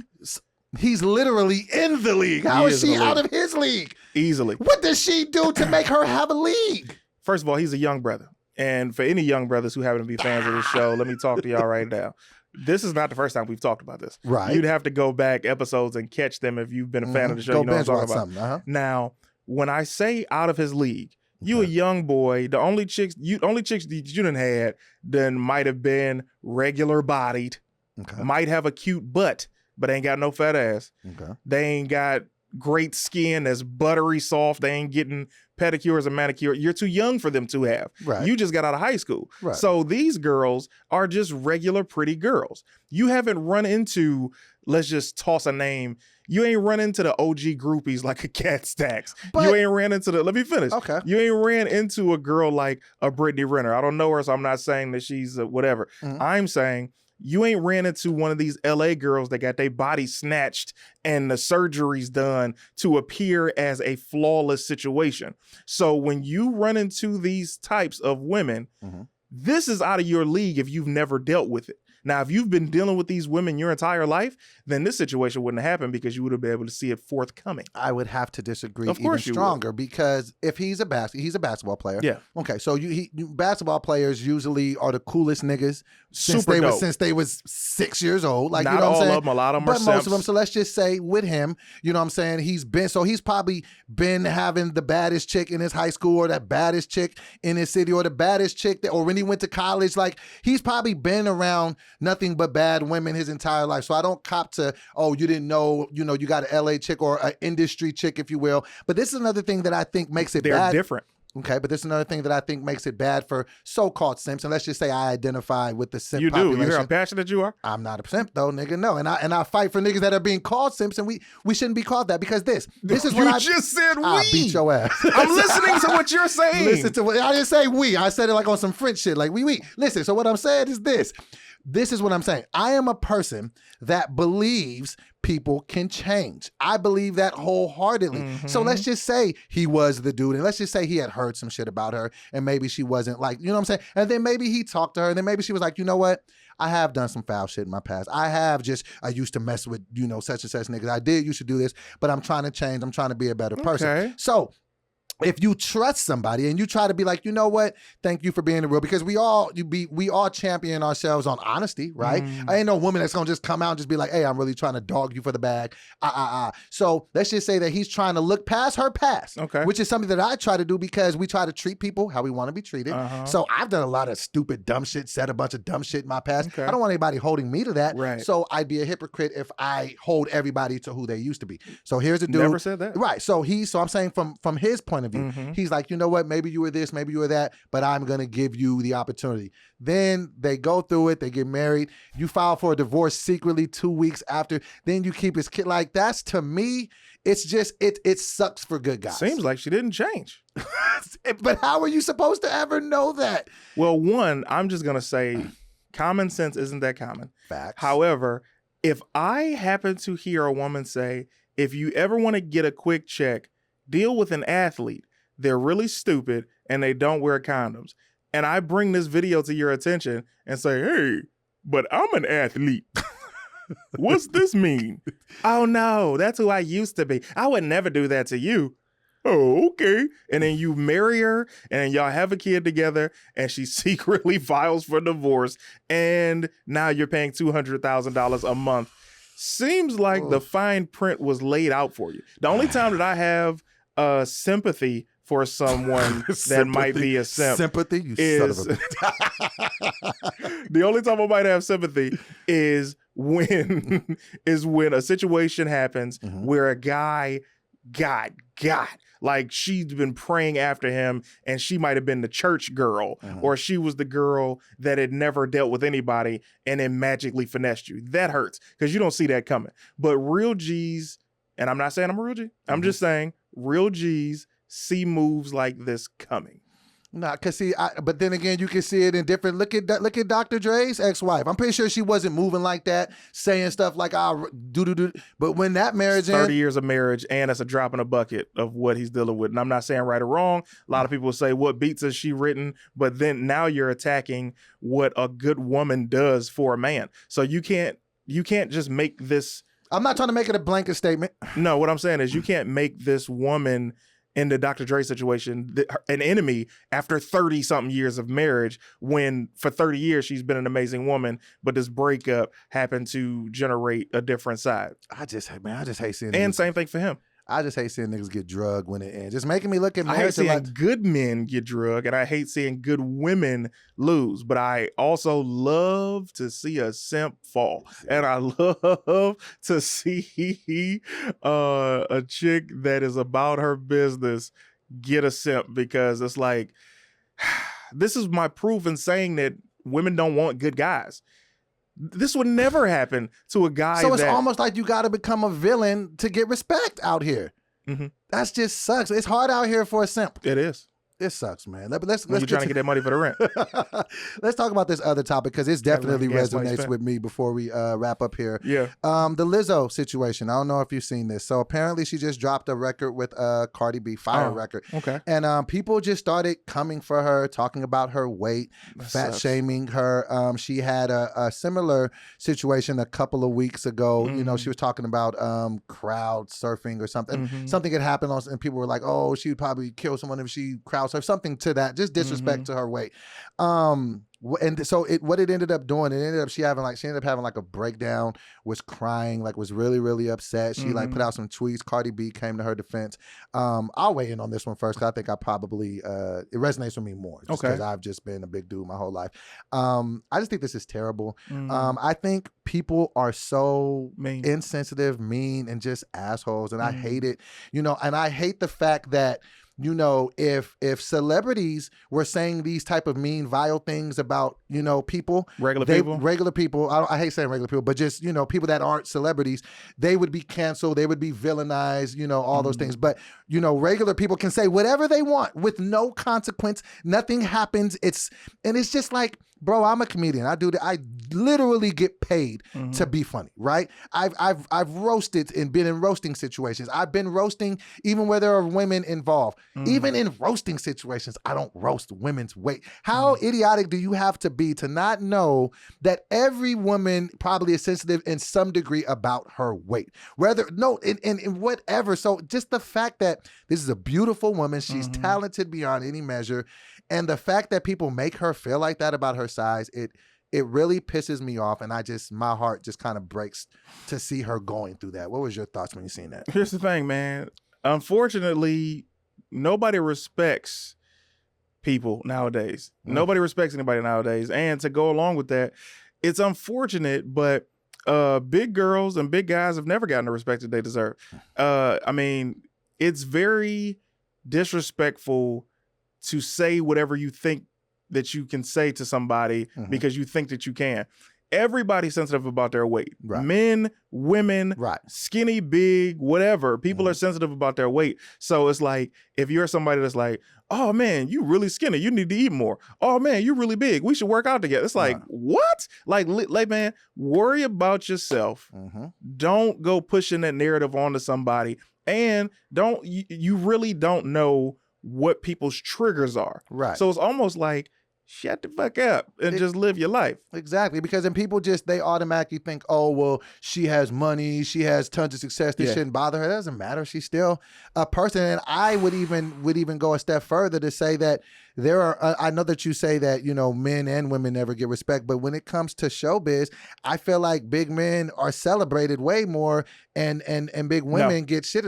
He's literally in the league. How is she out of his league? Easily. What does she do to make her have a league? First of all, he's a young brother. And for any young brothers who happen to be fans of this show, let me talk to y'all right now. This is not the first time we've talked about this. Right. You'd have to go back episodes and catch them if you've been a fan of the show. Go you know what I'm talking about. Now, when I say out of his league, you a young boy. The only chicks that you done had then might have been regular bodied, might have a cute butt, but ain't got no fat ass. They ain't got great skin that's buttery soft. They ain't getting pedicures and manicures. You're too young for them to have. Right. You just got out of high school. Right. So these girls are just regular pretty girls. You haven't run into, let's just toss a name. You ain't run into the OG groupies like a Cat Stacks. You ain't ran into let me finish. Okay. You ain't ran into a girl like a Brittany Renner. I don't know her, so I'm not saying that she's whatever. I'm saying you ain't ran into one of these LA girls that got their body snatched and the surgeries done to appear as a flawless situation. So when you run into these types of women, this is out of your league if you've never dealt with it. Now, if you've been dealing with these women your entire life, then this situation wouldn't have happened because you would have been able to see it forthcoming. I would have to disagree even stronger because if he's a basketball player. Yeah. Okay, so basketball players usually are the coolest niggas since they was 6 years old. Like, not you know what I'm saying? all of them, a lot of them but are most simps. of them. So let's just say with him, you know what I'm saying? He's probably been having the baddest chick in his high school or that baddest chick in his city or the baddest chick or when he went to college. Like, he's probably been around nothing but bad women his entire life. So I don't cop to, oh, you didn't know, you got an LA chick or an industry chick, if you will. But this is another thing that I think makes it bad. They're different. Okay, but this is another thing that I think makes it bad for so-called simps. And let's just say I identify with the simp population. You hear how passionate you are? I'm not a simp though, nigga. No, and I fight for niggas that are being called simps, and we shouldn't be called that because this is what you just said. I beat your ass. I'm listening to what you're saying. Listen to what I didn't say. I said it like on some French shit. Like we. Listen. So what I'm saying is this. This is what I'm saying. I am a person that believes people can change. I believe that wholeheartedly. So let's just say he was the dude, and let's just say he had heard some shit about her, and maybe she wasn't like, you know what I'm saying? And then maybe he talked to her, and then maybe she was like, you know what? I have done some foul shit in my past. I used to mess with, such and such niggas. I did used to do this, but I'm trying to change. I'm trying to be a better person. Okay. So if you trust somebody and you try to be like, you know what, thank you for being real, because we all champion ourselves on honesty, right? I ain't no woman that's gonna just come out and just be like, hey, I'm really trying to dog you for the bag. So let's just say that he's trying to look past her past, which is something that I try to do because we try to treat people how we want to be treated. So I've done a lot of stupid, dumb shit, said a bunch of dumb shit in my past. I don't want anybody holding me to that. Right. So I'd be a hypocrite if I hold everybody to who they used to be. So here's a dude. Never said that. Right. So I'm saying from his point of view, he's like, you know what, maybe you were this, maybe you were that, but I'm going to give you the opportunity. Then they go through it, they get married, you file for a divorce secretly 2 weeks after, then you keep his kid. Like, that's, to me, it's just, it sucks for good guys. Seems like she didn't change. But how are you supposed to ever know that? Well, one, I'm just going to say common sense isn't that common. Facts. However, if I happen to hear a woman say, if you ever want to get a quick check, deal with an athlete. They're really stupid and they don't wear condoms. And I bring this video to your attention and say, hey, but I'm an athlete. What's this mean? Oh, no, that's who I used to be. I would never do that to you. Oh, okay. And then you marry her and y'all have a kid together and she secretly files for divorce. And now you're paying $200,000 a month. Seems like the fine print was laid out for you. The only time that I have sympathy for someone that might be a simp. Sympathy? You is, son of a... The only time I might have sympathy is when a situation happens where a guy got. Like, she's been praying after him and she might have been the church girl or she was the girl that had never dealt with anybody and then magically finessed you. That hurts because you don't see that coming. But real G's, and I'm not saying I'm a real G, I'm just saying real G's see moves like this coming. Nah, cause see, but then again, you can see it in different. Look at Dr. Dre's ex-wife. I'm pretty sure she wasn't moving like that, saying stuff like do. But when that marriage 30 years of marriage, and it's a drop in a bucket of what he's dealing with. And I'm not saying right or wrong. A lot of people say, what beats has she written? But then now you're attacking what a good woman does for a man. So you can't just make this. I'm not trying to make it a blanket statement. No, what I'm saying is you can't make this woman in the Dr. Dre situation an enemy after 30 something years of marriage, when for 30 years she's been an amazing woman, but this breakup happened to generate a different side. I just hate seeing and same thing for him. I just hate seeing niggas get drugged when it ends. Just making me look at marriage. I hate seeing good men get drugged, and I hate seeing good women lose. But I also love to see a simp fall, and I love to see a chick that is about her business get a simp, because it's like, this is my proof in saying that women don't want good guys. This would never happen to a guy. So it's almost like you got to become a villain to get respect out here. That just sucks. It's hard out here for a simp. It is. It sucks, man. Let's you're trying to get that money for the rent. Let's talk about this other topic, because it definitely resonates with me before we wrap up here. Yeah. The Lizzo situation. I don't know if you've seen this. So apparently she just dropped a record with Cardi B, Fire record. Okay. And people just started coming for her, talking about her weight, fat shaming her. She had a similar situation a couple of weeks ago. You know, she was talking about crowd surfing or something. Something had happened and people were like, oh, she would probably kill someone if she crowd surfed, something to that, just disrespect to her weight. And so what it ended up doing, she ended up having like a breakdown, was crying, like was really, really upset. She like put out some tweets. Cardi B came to her defense. I'll weigh in on this one first, because I think I probably, it resonates with me more, just because I've just been a big dude my whole life. I just think this is terrible. I think people are so insensitive, mean, and just assholes, and I hate it. You know, and I hate the fact that, you know, if celebrities were saying these type of mean, vile things about, you know, people, regular people, I hate saying regular people, but just, you know, people that aren't celebrities, they would be canceled, they would be villainized, you know, all those things. But, you know, regular people can say whatever they want with no consequence. Nothing happens. And it's just like, Bro, I'm a comedian. I do that. I literally get paid to be funny, right? I've roasted and been in roasting situations. I've been roasting even where there are women involved. Even in roasting situations, I don't roast women's weight. How idiotic do you have to be to not know that every woman probably is sensitive in some degree about her weight? In whatever. So just the fact that this is a beautiful woman, she's talented beyond any measure, and the fact that people make her feel like that about her size, it really pisses me off, and my heart just kind of breaks to see her going through that. What was your thoughts when you seen that? Here's the thing, man. Unfortunately, nobody respects people nowadays. Nobody respects anybody nowadays. And to go along with that, it's unfortunate, but big girls and big guys have never gotten the respect that they deserve. I mean, it's very disrespectful to say whatever you think that you can say to somebody because you think that you can. Everybody's sensitive about their weight. Right. Men, women, skinny, big, whatever. People are sensitive about their weight. So it's like, if you're somebody that's like, oh man, you really skinny, you need to eat more. Oh man, you really big, we should work out together. It's like, what? Like man, worry about yourself. Don't go pushing that narrative onto somebody. And you really don't know what people's triggers are. Right. So it's almost like, shut the fuck up and just live your life. Exactly. Because then people they automatically think, oh, well, she has money, she has tons of success, this shouldn't bother her. It doesn't matter. She's still a person. And I would even go a step further to say that there are, I know that you say that, men and women never get respect, but when it comes to showbiz, I feel like big men are celebrated way more and big women get shit.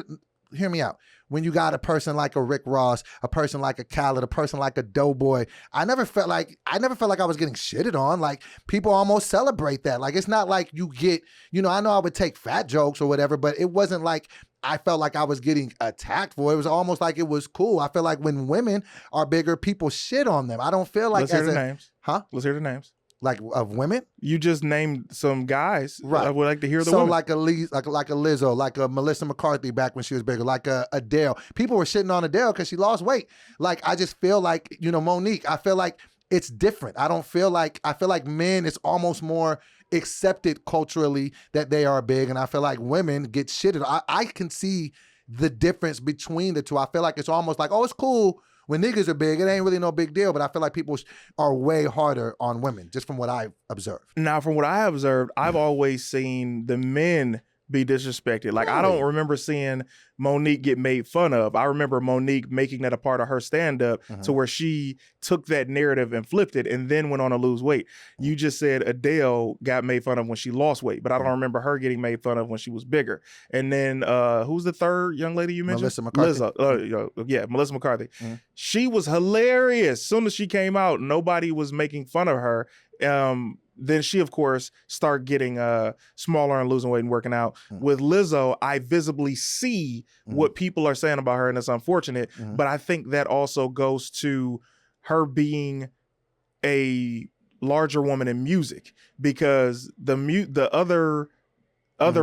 Hear me out. When you got a person like a Rick Ross, a person like a Khaled, a person like a Doughboy, I never felt like I was getting shitted on. Like, people almost celebrate that. Like, it's not like you get, I know I would take fat jokes or whatever, but it wasn't like I felt like I was getting attacked for it. It was almost like it was cool. I feel like when women are bigger, people shit on them. I don't feel like Let's hear the names. Huh? Let's hear the names. Like, of women? You just named some guys. Right. I would like to hear the women. So like a Lizzo, like a Melissa McCarthy back when she was bigger, like a Adele. People were shitting on Adele because she lost weight. Like, I just feel like, Monique, I feel like it's different. I feel like men, it's almost more accepted culturally that they are big. And I feel like women get shitted. I can see the difference between the two. I feel like it's almost like, oh, it's cool when niggas are big, it ain't really no big deal, but I feel like people are way harder on women, just from what I've observed. Now, from what I have observed, I've always seen the men be disrespected. Like, I don't remember seeing Monique get made fun of. I remember Monique making that a part of her stand-up to where she took that narrative and flipped it and then went on to lose weight. You just said Adele got made fun of when she lost weight, but I don't remember her getting made fun of when she was bigger. And then who's the third young lady you mentioned? Melissa McCarthy. Lizzo. Melissa McCarthy. She was hilarious. As soon as she came out, nobody was making fun of her. Then she, of course, started getting smaller and losing weight and working out. With Lizzo, I visibly see what people are saying about her, and it's unfortunate. But I think that also goes to her being a larger woman in music, because the other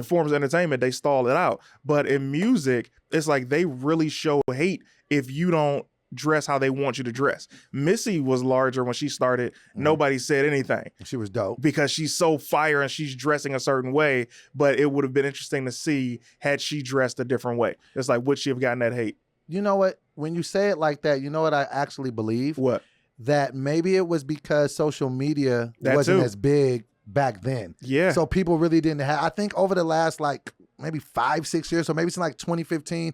forms of entertainment, they stall it out. But in music, it's like they really show hate if you don't dress how they want you to dress. Missy was larger when she started. Nobody said anything. She was dope because she's so fire and she's dressing a certain way. But it would have been interesting to see had she dressed a different way. It's like, would she have gotten that hate? You know what? When you say it like that, you know what I actually believe? What? That maybe it was because social media wasn't as big back then. Yeah. So people really didn't have. I think over the last maybe 5-6 years, so maybe since 2015.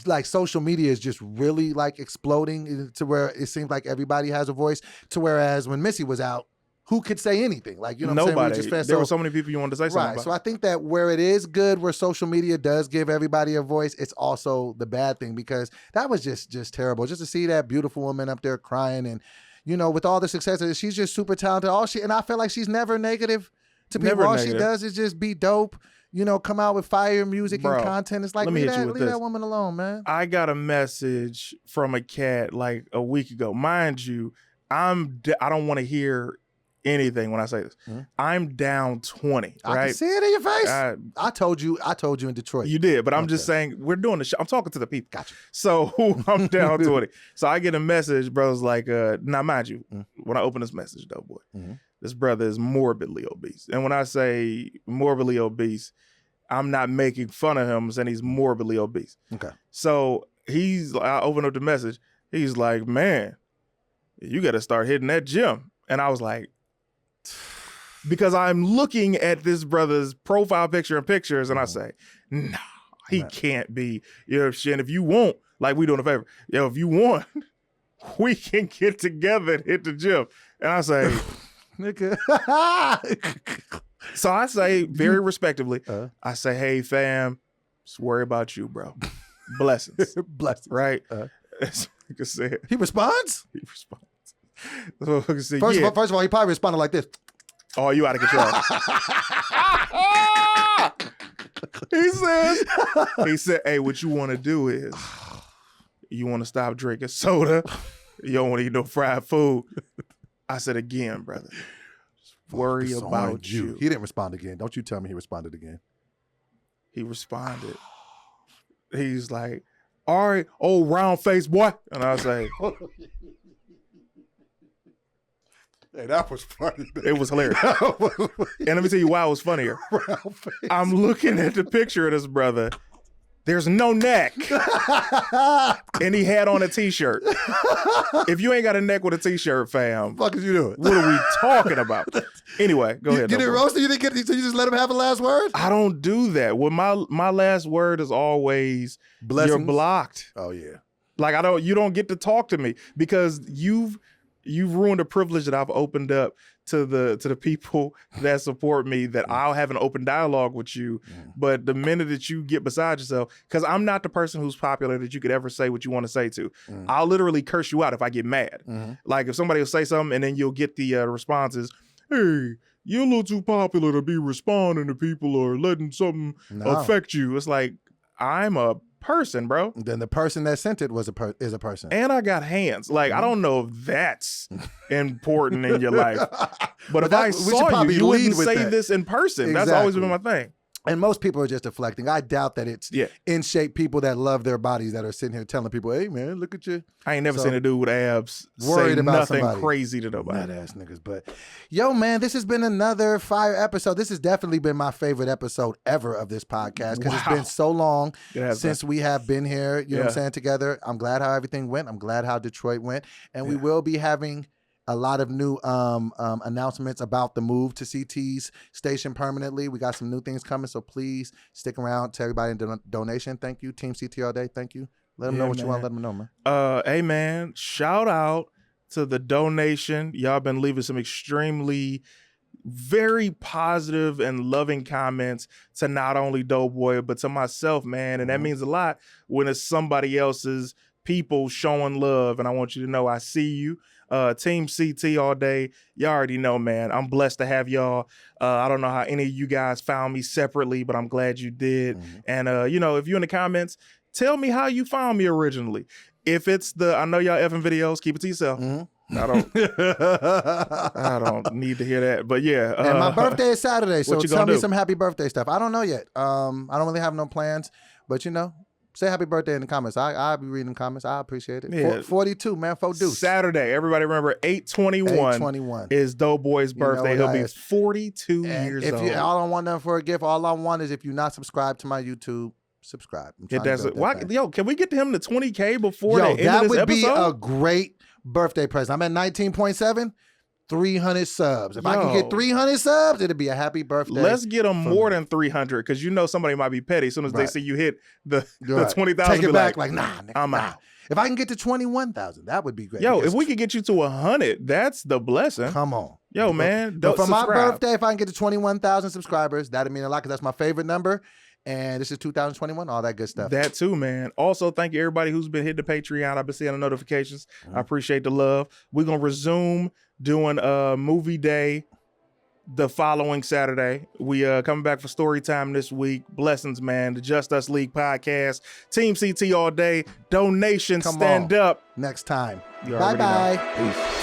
Like, social media is just really exploding to where it seems like everybody has a voice, to whereas when Missy was out, who could say anything? Like, nobody. There were so many people you wanted to say something about. So I think that where it is good, where social media does give everybody a voice, it's also the bad thing, because that was just terrible. Just to see that beautiful woman up there crying and, with all the success, she's just super talented. And I feel like she's never negative to people. All she does is just be dope. Come out with fire music and content. It's like, leave that woman alone, man. I got a message from a cat like a week ago. Mind you, I don't want to hear anything when I say this. I'm down 20, right? I can see it in your face. I told you in Detroit. You did, but I'm just saying, we're doing the show. I'm talking to the people. Gotcha. So I'm down 20. So I get a message, bro's like, now mind you, when I open this message, though, boy, this brother is morbidly obese. And when I say morbidly obese, I'm not making fun of him, saying he's morbidly obese. Okay. So I open up the message. He's like, man, you got to start hitting that gym. And I was like, because I'm looking at this brother's profile picture and pictures, and I say, no, he can't be. You know, shit. If you want, like we doing a favor, if you want, we can get together and hit the gym. And I say, nigga. So I say very respectively, I say, hey fam, just worry about you, bro. Blessings. Blessings. Right? As nigga said. He responds? He responds. So said, first of all, he probably responded like this. Oh, you out of control. He said, hey, what you want to do is you want to stop drinking soda. You don't want to eat no fried food. I said, again, brother, worry about you. He didn't respond again. Don't you tell me he responded again. He responded. He's like, all right, old round face boy. And I was like, hey, that was funny. It was hilarious. And let me tell you why it was funnier. I'm looking at the picture of this brother. There's no neck. And he had on a t-shirt. If you ain't got a neck with a t-shirt, fam. What the fuck is you doing? What are we talking about? Anyway, go ahead. You didn't roast him? You didn't get it? So you just let him have a last word? I don't do that. Well, my last word is always, blessings. You're blocked. Oh, yeah. Like you don't get to talk to me because you've ruined a privilege that I've opened up to the people that support me, that I'll have an open dialogue with you. But the minute that you get beside yourself, because I'm not the person who's popular that you could ever say what you want to say to. I'll literally curse you out if I get mad. Like if somebody will say something and then you'll get the responses, hey, you're a little too popular to be responding to people or letting something affect you. It's like, I'm a person, bro. Then the person that sent it is a person. And I got hands. Like, I don't know if that's important in your life. But if I saw you wouldn't say this in person. Exactly. That's always been my thing. And most people are just deflecting. I doubt that it's in shape people that love their bodies that are sitting here telling people, hey, man, look at you. I ain't never seen a dude with abs worried say about nothing somebody. Crazy to nobody. Nut ass niggas. But yo, man, this has been another fire episode. This has definitely been my favorite episode ever of this podcast because it's been so long since we have been here, you know what I'm saying, together. I'm glad how everything went. I'm glad how Detroit went. And we will be having a lot of new announcements about the move to CT's station permanently. We got some new things coming, so please stick around. To everybody in donation, thank you. Team CT all day, thank you. Let them know what you want. Let them know, man. Hey, man, shout out to the donation. Y'all been leaving some extremely very positive and loving comments to not only Doughboy, but to myself, man. And that means a lot when it's somebody else's people showing love. And I want you to know I see you. Team CT all day. Y'all already know, man. I'm blessed to have y'all. I don't know how any of you guys found me separately, but I'm glad you did. And, you know, if you're in the comments, tell me how you found me originally. If it's I know y'all effing videos, keep it to yourself. I don't need to hear that. But yeah. And my birthday is Saturday, so tell me some happy birthday stuff. I don't know yet. I don't really have no plans, but you know, say happy birthday in the comments. I'll be reading the comments. I appreciate it. Yeah. 42, man. 4 deuce. Saturday. Everybody remember 8/21 is Doughboy's birthday. He'll be 42 years old. All I want them for a gift, all I want is if you're not subscribed to my YouTube, subscribe. Yo, can we get to him to 20K before the end of this episode? That would be a great birthday present. I'm at 19.7. 300 subs. If I can get 300 subs, it'll be a happy birthday. Let's get them more than 300 because you know somebody might be petty. As soon as they see you hit the 20,000, take it back. Like, nah, nigga, I'm out. If I can get to 21,000, that would be great. Yo, if we could get you to 100, that's the blessing. Come on. Yo, man. But for my birthday, if I can get to 21,000 subscribers, that'd mean a lot because that's my favorite number. And this is 2021, all that good stuff. That too, man. Also, thank you everybody who's been hitting the Patreon. I've been seeing the notifications. I appreciate the love. We're going to resume doing a movie day the following Saturday. We coming back for story time this week. Blessings, man. The Just Us League podcast. Team CT all day. Donation, stand up. Next time. Bye-bye. Peace.